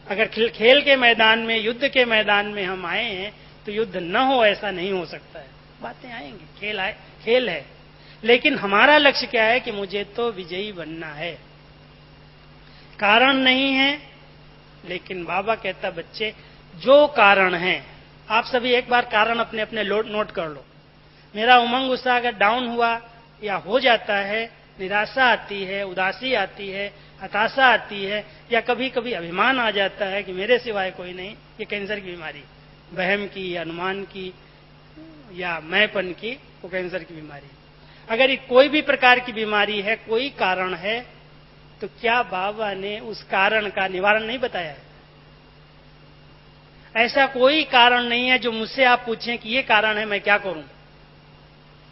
Speaker 2: अगर खेल के मैदान में, युद्ध के मैदान में हम आए हैं तो युद्ध न हो ऐसा नहीं हो सकता है, बातें आएंगी, खेल है। लेकिन हमारा लक्ष्य क्या है कि मुझे तो विजयी बनना है, कारण नहीं है। लेकिन बाबा कहता बच्चे जो कारण है, आप सभी एक बार कारण अपने अपने नोट कर लो। मेरा उमंग उत्साह अगर डाउन हुआ या हो जाता है, निराशा आती है, उदासी आती है, हताशा आती है, या कभी कभी अभिमान आ जाता है कि मेरे सिवाय कोई नहीं, ये कैंसर की बीमारी, वहम की, अनुमान की या मैंपन की, वो कैंसर की बीमारी। अगर कोई भी प्रकार की बीमारी है, कोई कारण है, तो क्या बाबा ने उस कारण का निवारण नहीं बताया है? ऐसा कोई कारण नहीं है जो मुझसे आप पूछें कि ये कारण है, मैं क्या करूं?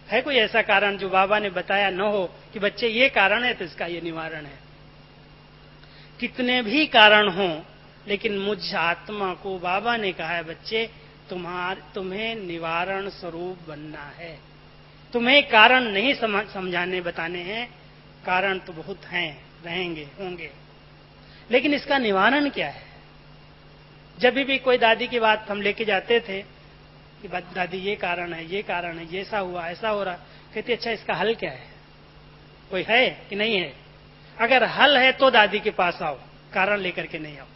Speaker 2: है कोई ऐसा कारण जो बाबा ने बताया न हो कि बच्चे ये कारण है तो इसका ये निवारण है? कितने भी कारण हों, लेकिन मुझ आत्मा को बाबा ने कहा है बच्चे तुम्हें निवारण स्वरूप बनना है, तुम्हें कारण नहीं समझाने बताने हैं। कारण तो बहुत हैं, रहेंगे, होंगे, लेकिन इसका निवारण क्या है? जब भी कोई दादी की बात हम लेके जाते थे कि दादी ये कारण है, ये कारण है, ये ऐसा हुआ, ऐसा हो रहा, कहती अच्छा इसका हल क्या है? कोई है कि नहीं है? अगर हल है तो दादी के पास आओ, कारण लेकर के नहीं आओ।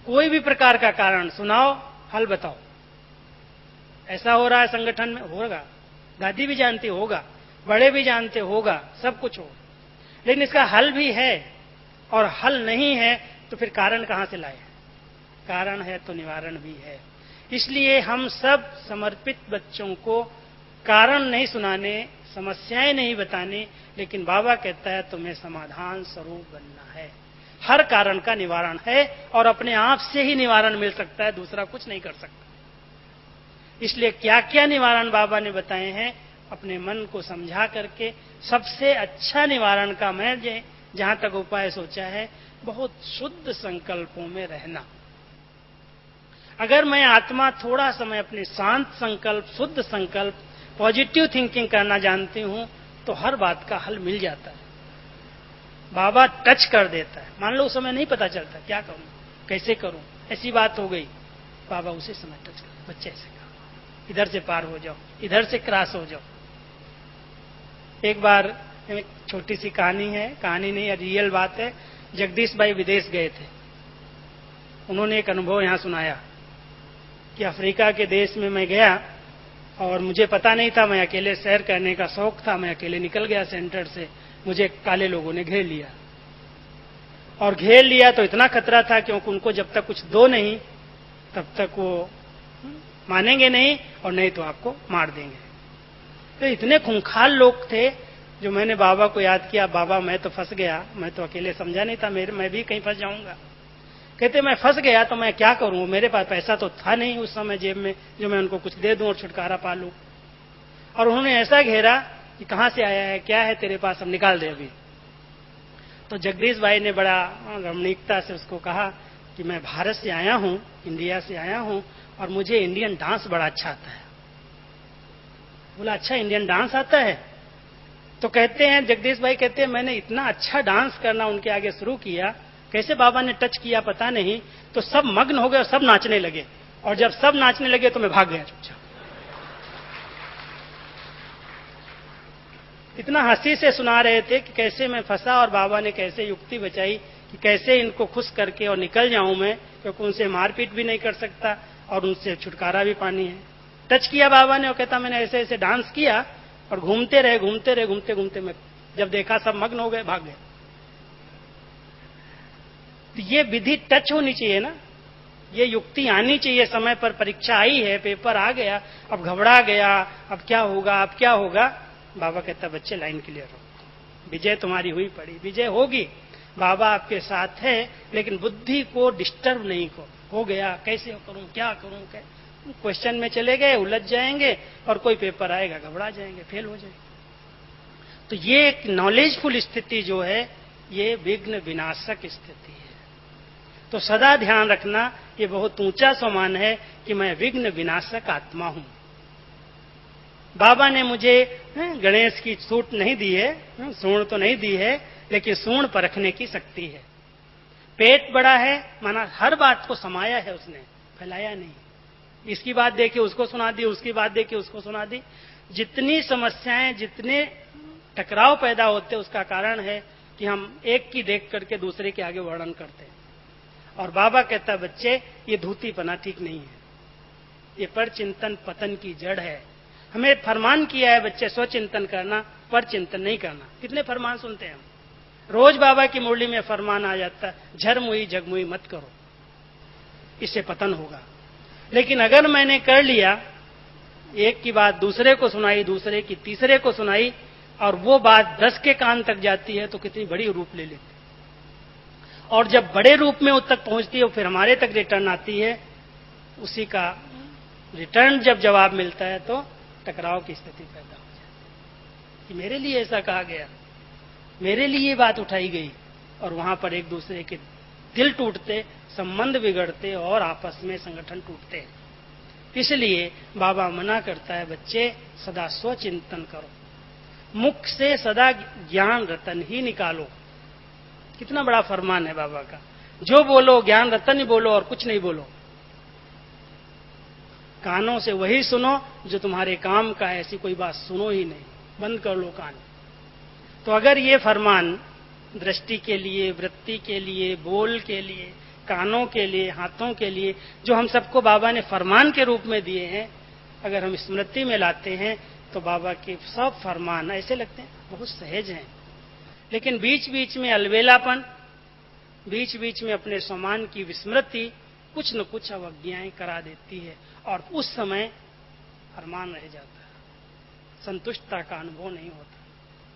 Speaker 2: कोई भी प्रकार का कारण सुनाओ, हल बताओ। ऐसा हो रहा है संगठन में, होगा, दादी भी जानती होगा, बड़े भी जानते होगा, सब कुछ हो, लेकिन इसका हल भी है और हल नहीं है तो फिर कारण कहां से लाए? कारण है तो निवारण भी है। इसलिए हम सब समर्पित बच्चों को कारण नहीं सुनाने, समस्याएं नहीं बताने, लेकिन बाबा कहता है तुम्हें समाधान स्वरूप बनना है। हर कारण का निवारण है और अपने आप से ही निवारण मिल सकता है, दूसरा कुछ नहीं कर सकता। इसलिए क्या क्या निवारण बाबा ने बताए हैं, अपने मन को समझा करके सबसे अच्छा निवारण का मैं जहां तक उपाय सोचा है, बहुत शुद्ध संकल्पों में रहना। अगर मैं आत्मा थोड़ा समय अपने शांत संकल्प, शुद्ध संकल्प, पॉजिटिव थिंकिंग करना जानती हूं तो हर बात का हल मिल जाता है। बाबा टच कर देता है। मान लो उस समय नहीं पता चलता क्या करूं, कैसे करूं, ऐसी बात हो गई, बाबा उसी समय टच कर, बच्चे ऐसे करो, इधर से पार हो जाओ, इधर से क्रॉस हो जाओ। एक बार एक छोटी सी कहानी है, कहानी नहीं, रियल बात है। जगदीश भाई विदेश गए थे। उन्होंने एक अनुभव यहाँ सुनाया कि अफ्रीका के देश में मैं गया और मुझे पता नहीं था, मैं अकेले सैर करने का शौक था, मैं अकेले निकल गया सेंटर से, मुझे काले लोगों ने घेर लिया। और घेर लिया तो इतना खतरा था क्योंकि उनको जब तक कुछ दो नहीं तब तक वो मानेंगे नहीं, और नहीं तो आपको मार देंगे। तो इतने खूंखार लोग थे जो मैंने बाबा को याद किया, बाबा मैं तो फंस गया, मैं तो अकेले समझा नहीं था मैं भी कहीं फंस जाऊंगा। कहते मैं फंस गया तो मैं क्या करूं, मेरे पास पैसा तो था नहीं उस समय जेब में जो मैं उनको कुछ दे दूं और छुटकारा पा लूं। और उन्होंने ऐसा घेरा कि कहां से आया है, क्या है तेरे पास, हम निकाल दे अभी। तो जगदीश भाई ने बड़ा रमणीकता से उसको कहा कि मैं भारत से आया हूं, इंडिया से आया हूं, और मुझे इंडियन डांस बड़ा अच्छा आता है। बोला अच्छा इंडियन डांस आता है? तो कहते हैं जगदीश भाई कहते हैं मैंने इतना अच्छा डांस करना उनके आगे शुरू किया, कैसे बाबा ने टच किया पता नहीं, तो सब मग्न हो गए और सब नाचने लगे। और जब सब नाचने लगे तो मैं भाग गया चुपचाप। इतना हंसी से सुना रहे थे कि कैसे मैं फंसा और बाबा ने कैसे युक्ति बचाई कि कैसे इनको खुश करके और निकल जाऊं मैं, क्योंकि उनसे मारपीट भी नहीं कर सकता और उनसे छुटकारा भी पानी है। टच किया बाबा ने और कहता मैंने ऐसे ऐसे डांस किया और घूमते रहे घूमते घूमते मैं जब देखा सब मग्न हो गए, भाग गए। तो ये विधि टच होनी चाहिए ना, ये युक्ति आनी चाहिए। समय पर परीक्षा आई है, पेपर आ गया, अब घबरा गया, अब क्या होगा, अब क्या होगा। बाबा कहता बच्चे लाइन क्लियर हो, विजय तुम्हारी हुई पड़ी, विजय होगी, बाबा आपके साथ है, लेकिन बुद्धि को डिस्टर्ब नहीं हो गया, कैसे करूं, क्या करूं, क्वेश्चन में चले गए, उलझ जाएंगे और कोई पेपर आएगा घबरा जाएंगे, फेल हो जाएंगे। तो ये एक नॉलेजफुल स्थिति जो है ये विघ्न विनाशक स्थिति है। तो सदा ध्यान रखना, ये बहुत ऊंचा सम्मान है कि मैं विघ्न विनाशक आत्मा हूं। बाबा ने मुझे गणेश की सूट नहीं दी है, सूंड तो नहीं दी है, लेकिन सूंड परखने की शक्ति है। पेट बड़ा है माना हर बात को समाया है उसने, फैलाया नहीं। इसकी बात देखिए उसको सुना दी, उसकी बात देखिए उसको सुना दी। जितनी समस्याएं, जितने टकराव पैदा होते उसका कारण है कि हम एक की देख करके दूसरे के आगे वर्णन करते हैं। और बाबा कहता बच्चे ये धूतीपना ठीक नहीं है, ये पर चिंतन पतन की जड़ है। हमें फरमान किया है बच्चे स्वचिंतन करना, पर चिंतन नहीं करना। कितने फरमान सुनते हैं हम, रोज बाबा की मुरली में फरमान आ जाता झरमुई जगमुई मत करो, इससे पतन होगा। लेकिन अगर मैंने कर लिया, एक की बात दूसरे को सुनाई, दूसरे की तीसरे को सुनाई, और वो बात 10 के कान तक जाती है तो कितनी बड़ी रूप ले लेती है। और जब बड़े रूप में उस तक पहुंचती है फिर हमारे तक रिटर्न आती है, उसी का रिटर्न जब जवाब मिलता है तो टकराव की स्थिति पैदा हो जाती है कि मेरे लिए ऐसा कहा गया, मेरे लिए ये बात उठाई गई, और वहां पर एक दूसरे के दिल टूटते, संबंध बिगड़ते और आपस में संगठन टूटते हैं। इसलिए बाबा मना करता है बच्चे सदा स्वचिंतन करो, मुख से सदा ज्ञान रतन ही निकालो। कितना बड़ा फरमान है बाबा का, जो बोलो ज्ञान रतन ही बोलो और कुछ नहीं बोलो। कानों से वही सुनो जो तुम्हारे काम का है, ऐसी कोई बात सुनो ही नहीं, बंद कर लो कान। तो अगर ये फरमान दृष्टि के लिए, वृत्ति के लिए, बोल के लिए, कानों के लिए, हाथों के लिए, जो हम सबको बाबा ने फरमान के रूप में दिए हैं, अगर हम स्मृति में लाते हैं तो बाबा के सब फरमान ऐसे लगते हैं बहुत सहज हैं। लेकिन बीच बीच में अलबेलापन, बीच बीच में अपने सम्मान की विस्मृति कुछ न कुछ अवज्ञाएं करा देती है, और उस समय फरमान रह जाता है, संतुष्टता का अनुभव नहीं होता।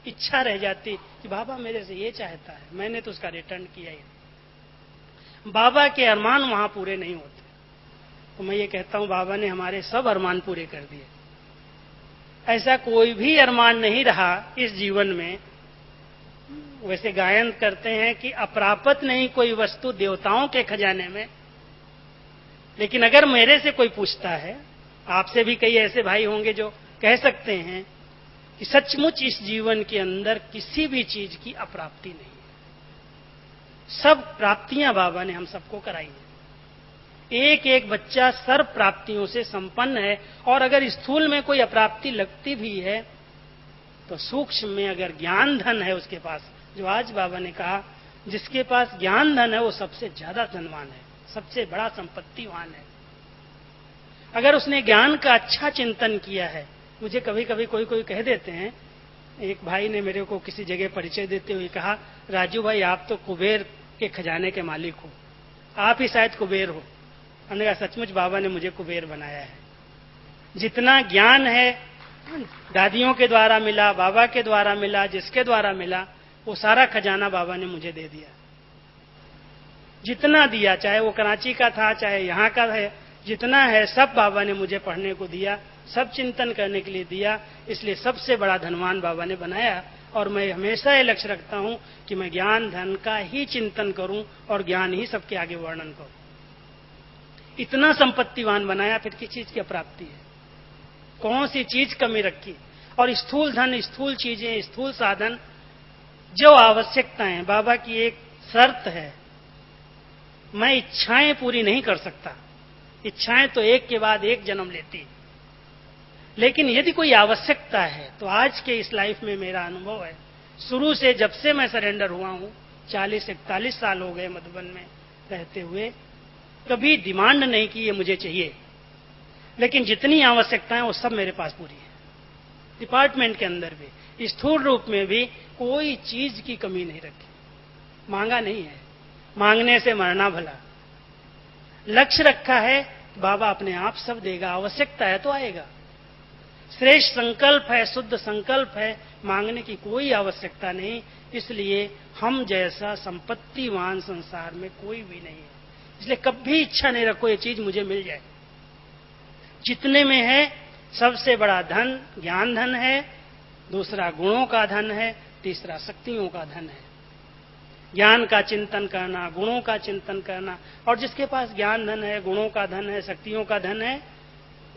Speaker 2: इच्छा रह जाती कि बाबा मेरे से ये चाहता है, मैंने तो उसका रिटर्न किया ही। बाबा के अरमान वहां पूरे नहीं होते। तो मैं ये कहता हूं बाबा ने हमारे सब अरमान पूरे कर दिए। ऐसा कोई भी अरमान नहीं रहा इस जीवन में। वैसे गायन करते हैं कि अप्राप्त नहीं कोई वस्तु देवताओं के खजाने में। लेकिन अगर मेरे से कोई पूछता है, आपसे भी कई ऐसे भाई होंगे जो कह सकते हैं कि सचमुच इस जीवन के अंदर किसी भी चीज की अप्राप्ति नहीं है, सब प्राप्तियां बाबा ने हम सबको कराई है। एक एक बच्चा सर्व प्राप्तियों से संपन्न है, और अगर स्थूल में कोई अप्राप्ति लगती भी है तो सूक्ष्म में अगर ज्ञान धन है उसके पास, जो आज बाबा ने कहा जिसके पास ज्ञान धन है वो सबसे ज्यादा धनवान है, सबसे बड़ा संपत्तिवान है। अगर उसने ज्ञान का अच्छा चिंतन किया है, मुझे कभी कभी कोई कोई कह देते हैं, एक भाई ने मेरे को किसी जगह परिचय देते हुए कहा, राजू भाई आप तो कुबेर के खजाने के मालिक हो, आप ही शायद कुबेर हो। हमने कहा सचमुच बाबा ने मुझे कुबेर बनाया है। जितना ज्ञान है दादियों के द्वारा मिला, बाबा के द्वारा मिला, जिसके द्वारा मिला, वो सारा खजाना बाबा ने मुझे दे दिया। जितना दिया, चाहे वो कराची का था चाहे यहाँ का है, जितना है सब बाबा ने मुझे पढ़ने को दिया, सब चिंतन करने के लिए दिया। इसलिए सबसे बड़ा धनवान बाबा ने बनाया। और मैं हमेशा ये लक्ष्य रखता हूं कि मैं ज्ञान धन का ही चिंतन करूं और ज्ञान ही सबके आगे वर्णन करूं। इतना संपत्तिवान बनाया, फिर किस चीज की अप्राप्ति है? कौन सी चीज कमी रखी? और स्थूल धन, स्थूल चीजें, स्थूल साधन, जो आवश्यकताएं, बाबा की एक शर्त है, मैं इच्छाएं पूरी नहीं कर सकता। इच्छाएं तो एक के बाद एक जन्म लेती, लेकिन यदि कोई आवश्यकता है तो आज के इस लाइफ में मेरा अनुभव है, शुरू से जब से मैं सरेंडर हुआ हूं, 40-41 साल हो गए मधुबन में रहते हुए, कभी डिमांड नहीं की ये मुझे चाहिए, लेकिन जितनी आवश्यकताएं वो सब मेरे पास पूरी है। डिपार्टमेंट के अंदर भी, स्थूल रूप में भी कोई चीज की कमी नहीं रखी। मांगा नहीं है, मांगने से मरना भला। लक्ष्य रखा है, बाबा अपने आप सब देगा। आवश्यकता है तो आएगा। श्रेष्ठ संकल्प है, शुद्ध संकल्प है, मांगने की कोई आवश्यकता नहीं। इसलिए हम जैसा संपत्तिवान संसार में कोई भी नहीं है। इसलिए कभी इच्छा नहीं रखो ये चीज मुझे मिल जाए। जितने में है सबसे बड़ा धन ज्ञान धन है, दूसरा गुणों का धन है, तीसरा शक्तियों का धन है। ज्ञान का चिंतन करना, गुणों का चिंतन करना, और जिसके पास ज्ञान धन है, गुणों का धन है, शक्तियों का धन है,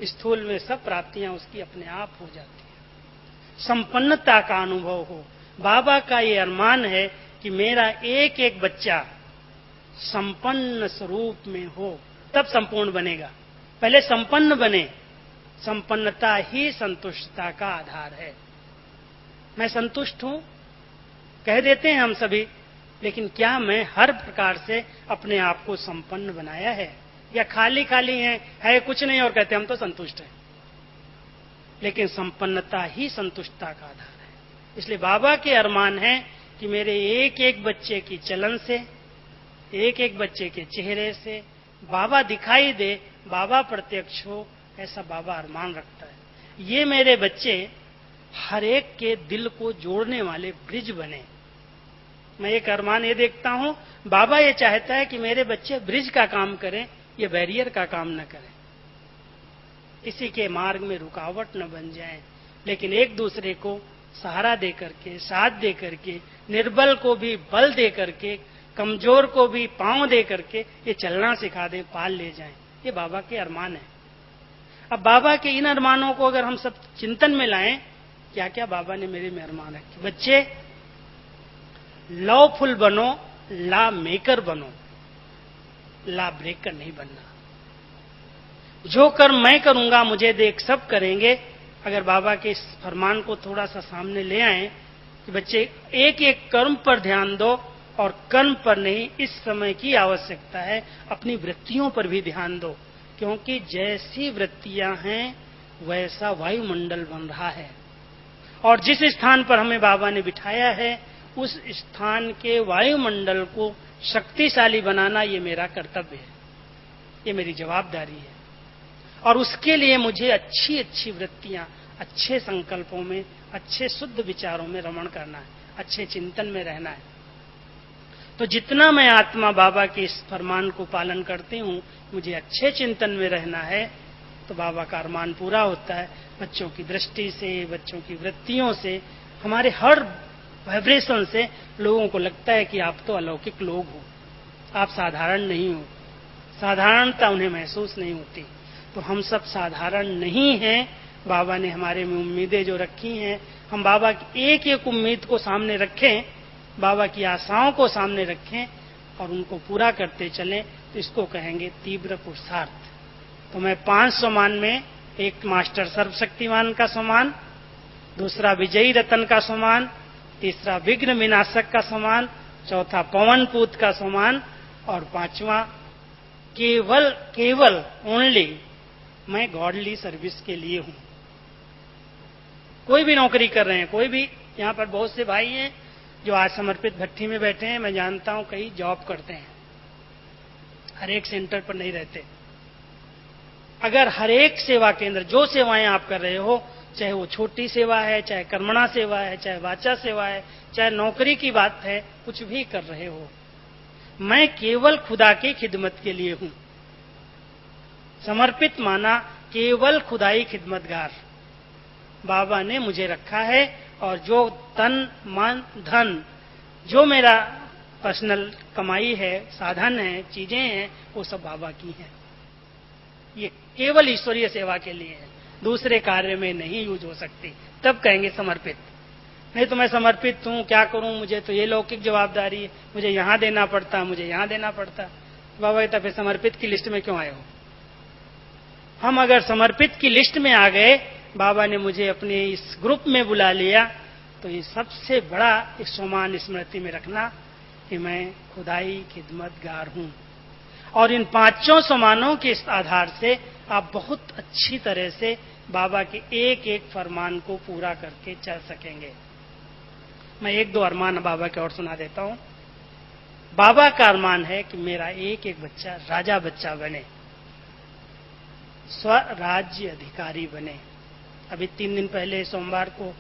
Speaker 2: स्थूल में सब प्राप्तियां उसकी अपने आप हो जाती है। संपन्नता का अनुभव हो। बाबा का ये अरमान है कि मेरा एक एक बच्चा संपन्न स्वरूप में हो, तब संपूर्ण बनेगा। पहले संपन्न बने। संपन्नता ही संतुष्टता का आधार है। मैं संतुष्ट हूं कह देते हैं हम सभी, लेकिन क्या मैं हर प्रकार से अपने आप को संपन्न बनाया है, या खाली खाली है कुछ नहीं और कहते हम तो संतुष्ट हैं? लेकिन संपन्नता ही संतुष्टता का आधार है। इसलिए बाबा के अरमान है कि मेरे एक एक बच्चे की चलन से, एक एक बच्चे के चेहरे से बाबा दिखाई दे, बाबा प्रत्यक्ष हो, ऐसा बाबा अरमान रखता है। ये मेरे बच्चे हर एक के दिल को जोड़ने वाले ब्रिज बने। मैं एक अरमान ये देखता हूं, बाबा ये चाहता है कि मेरे बच्चे ब्रिज का काम करें, ये बैरियर का काम न करें, किसी के मार्ग में रुकावट न बन जाएं, लेकिन एक दूसरे को सहारा दे करके, साथ दे करके, निर्बल को भी बल दे करके, कमजोर को भी पांव दे करके ये चलना सिखा दें, पाल ले जाएं। ये बाबा के अरमान है। अब बाबा के इन अरमानों को अगर हम सब चिंतन में लाएं, क्या क्या बाबा ने मेरे में अरमान रखे। बच्चे लवफुल बनो, ला मेकर बनो, ला ब्रेकर नहीं बनना। जो कर्म मैं करूंगा मुझे देख सब करेंगे। अगर बाबा के इस फरमान को थोड़ा सा सामने ले आए कि बच्चे एक एक कर्म पर ध्यान दो, और कर्म पर नहीं, इस समय की आवश्यकता है अपनी वृत्तियों पर भी ध्यान दो, क्योंकि जैसी वृत्तियां हैं वैसा वायुमंडल बन रहा है। और जिस स्थान पर हमें बाबा ने बिठाया है उस स्थान के वायुमंडल को शक्तिशाली बनाना ये मेरा कर्तव्य है, ये मेरी जवाबदारी है। और उसके लिए मुझे अच्छी अच्छी वृत्तियां, अच्छे संकल्पों में, अच्छे शुद्ध विचारों में रमण करना है, अच्छे चिंतन में रहना है। तो जितना मैं आत्मा बाबा के इस फरमान को पालन करती हूं, मुझे अच्छे चिंतन में रहना है, तो बाबा का अरमान पूरा होता है। बच्चों की दृष्टि से, बच्चों की वृत्तियों से, हमारे हर वाइब्रेशन से लोगों को लगता है कि आप तो अलौकिक लोग हो, आप साधारण नहीं हो। साधारणता उन्हें महसूस नहीं होती। तो हम सब साधारण नहीं हैं। बाबा ने हमारे में उम्मीदें जो रखी हैं, हम बाबा की एक एक उम्मीद को सामने रखें, बाबा की आशाओं को सामने रखें और उनको पूरा करते चलें, तो इसको कहेंगे तीव्र पुरुषार्थ। तो मैं 5 सम्मान में एक मास्टर सर्वशक्तिमान का सम्मान, दूसरा विजयी रतन का समान, तीसरा विघ्न विनाशक का समान, चौथा पवन पूत का समान, और पांचवा केवल ओनली मैं गॉडली सर्विस के लिए हूं। कोई भी नौकरी कर रहे हैं, कोई भी, यहां पर बहुत से भाई हैं जो आज समर्पित भट्टी में बैठे हैं, मैं जानता हूं कई जॉब करते हैं, हर एक सेंटर पर नहीं रहते। अगर हर एक सेवा केंद्र, जो सेवाएं आप कर रहे हो, चाहे वो छोटी सेवा है, चाहे कर्मणा सेवा है, चाहे वाचा सेवा है, चाहे नौकरी की बात है, कुछ भी कर रहे हो, मैं केवल खुदा की खिदमत के लिए हूं। समर्पित माना केवल खुदाई खिदमतगार। बाबा ने मुझे रखा है और जो तन मन धन, जो मेरा पर्सनल कमाई है, साधन है, चीजें हैं, वो सब बाबा की हैं। ये केवल ईश्वरीय सेवा के लिए है, दूसरे कार्य में नहीं यूज हो सकती, तब कहेंगे समर्पित। नहीं तो मैं समर्पित हूं, क्या करूं, मुझे तो ये लौकिक जवाबदारी है, मुझे यहां देना पड़ता, मुझे यहां देना पड़ता। बाबा कहता फिर समर्पित की लिस्ट में क्यों आए हो? हम अगर समर्पित की लिस्ट में आ गए, बाबा ने मुझे अपने इस ग्रुप में बुला लिया, तो ये सबसे बड़ा एक सम्मान स्मृति में रखना कि मैं खुदाई खिदमतगार हूं। और इन पांचों सम्मानों के इस आधार से आप बहुत अच्छी तरह से बाबा के एक एक फरमान को पूरा करके चल सकेंगे। मैं एक दो अरमान बाबा के और सुना देता हूं। बाबा का अरमान है कि मेरा एक एक बच्चा राजा बच्चा बने, स्वराज्य अधिकारी बने। अभी 3 दिन पहले सोमवार को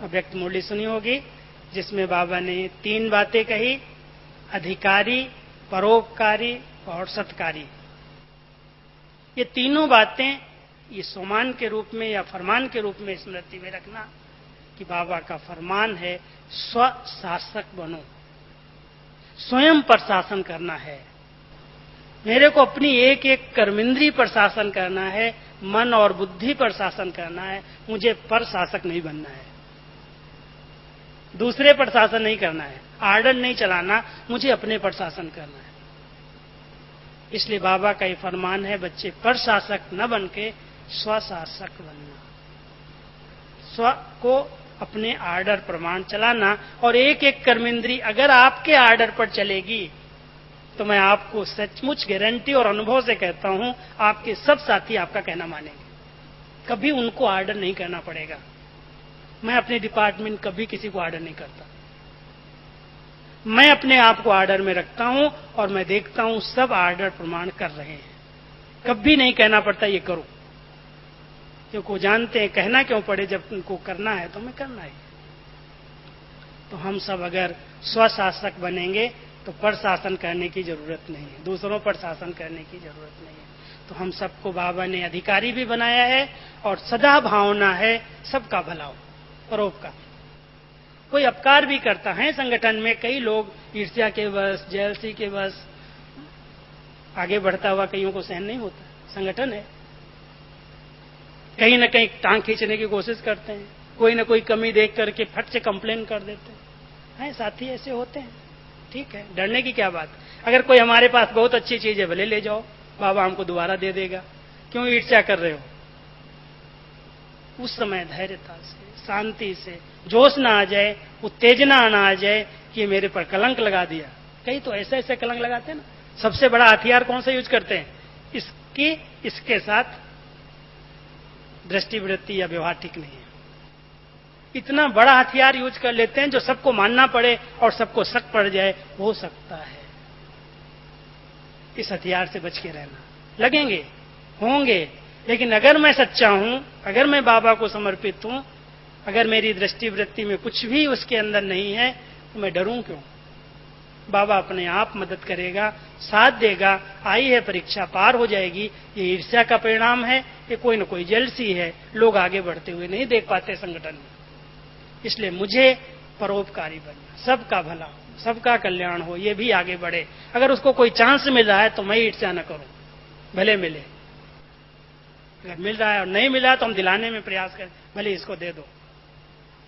Speaker 2: अव्यक्त मुरली सुनी होगी, जिसमें बाबा ने 3 बातें कही, अधिकारी, परोपकारी और सत्कारी। ये तीनों बातें ये सम्मान के रूप में या फरमान के रूप में स्मृति में रखना कि बाबा का फरमान है स्वशासक बनो, स्वयं पर शासन करना है। मेरे को अपनी एक एक कर्मेंद्री पर शासन करना है, मन और बुद्धि पर शासन करना है, मुझे पर शासक नहीं बनना है, दूसरे पर शासन नहीं करना है, आर्डर नहीं चलाना, मुझे अपने पर शासन करना है। इसलिए बाबा का ये फरमान है, बच्चे पर शासक न बन के स्वशासक बनना, स्व को अपने आर्डर प्रमाण चलाना। और एक एक कर्मेंद्री अगर आपके आर्डर पर चलेगी तो मैं आपको सचमुच गारंटी और अनुभव से कहता हूं, आपके सब साथी आपका कहना मानेंगे, कभी उनको आर्डर नहीं करना पड़ेगा। मैं अपने डिपार्टमेंट कभी किसी को आर्डर नहीं करता, मैं अपने आप को आर्डर में रखता हूं और मैं देखता हूं सब आर्डर प्रमाण कर रहे हैं, कभी नहीं कहना पड़ता ये करो, क्योंकि वो जानते हैं कहना क्यों पड़े, जब उनको करना है तो मैं करना है। तो हम सब अगर स्वशासक बनेंगे तो पर शासन करने की जरूरत नहीं है, दूसरों पर शासन करने की जरूरत नहीं है। तो हम सबको बाबा ने अधिकारी भी बनाया है और सदा भावना है सबका भला हो, परोपकार। कोई अपकार भी करता है संगठन में, कई लोग ईर्ष्या के बस, जेलसी के बस आगे बढ़ता हुआ कईयों को सहन नहीं होता, संगठन है, कहीं न कहीं टांग खींचने की कोशिश करते हैं, कोई न कोई कमी देख करके फट से कंप्लेन कर देते हैं, साथी ऐसे होते हैं। ठीक है, डरने की क्या बात। अगर कोई हमारे पास बहुत अच्छी चीज है, भले ले जाओ, बाबा हमको दोबारा दे देगा, क्यों ईर्ष्या कर रहे हो। उस समय धैर्यता से, शांति से, जोश ना आ जाए, उत्तेजना ना आ जाए कि मेरे पर कलंक लगा दिया। कई तो ऐसे ऐसे कलंक लगाते हैं ना। सबसे बड़ा हथियार कौन सा यूज करते हैं? इसके साथ दृष्टिवृत्ति या व्यवहार ठीक नहीं है, इतना बड़ा हथियार यूज कर लेते हैं जो सबको मानना पड़े और सबको शक पड़ जाए। हो सकता है इस हथियार से बच के रहना। लगेंगे, होंगे, लेकिन अगर मैं सच्चा हूं, अगर मैं बाबा को समर्पित हूं, अगर मेरी दृष्टिवृत्ति में कुछ भी उसके अंदर नहीं है, तो मैं डरूं क्यों? बाबा अपने आप मदद करेगा, साथ देगा। आई है परीक्षा, पार हो जाएगी। ये ईर्ष्या का परिणाम है, ये कोई न कोई जेलसी है, लोग आगे बढ़ते हुए नहीं देख पाते संगठन में। इसलिए मुझे परोपकारी बनना, सबका भला, सबका कल्याण हो, ये भी आगे बढ़े। अगर उसको कोई चांस मिल रहा है तो मैं ईर्ष्या न करूं, भले मिले। अगर मिल रहा है और नहीं मिला तो हम दिलाने में प्रयास करें, भले इसको दे दो,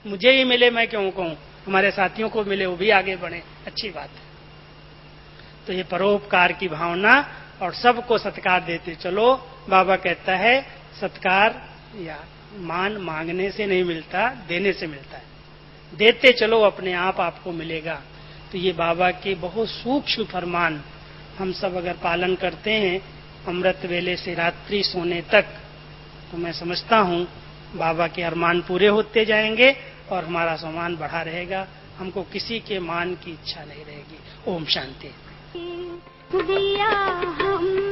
Speaker 2: मुझे ही मिले, मैं क्यों कहूं, हमारे साथियों को मिले, वो भी आगे बढ़े, अच्छी बात है। तो ये परोपकार की भावना और सबको सत्कार देते चलो। बाबा कहता है सत्कार या मान मांगने से नहीं मिलता, देने से मिलता है। देते चलो अपने आप आपको मिलेगा। तो ये बाबा के बहुत सूक्ष्म फरमान हम सब अगर पालन करते हैं अमृत वेले से रात्रि सोने तक, तो मैं समझता हूँ बाबा के अरमान पूरे होते जाएंगे और हमारा सम्मान बढ़ा रहेगा। हमको किसी के मान की इच्छा नहीं रहेगी। ओम शांति।
Speaker 1: दिया हम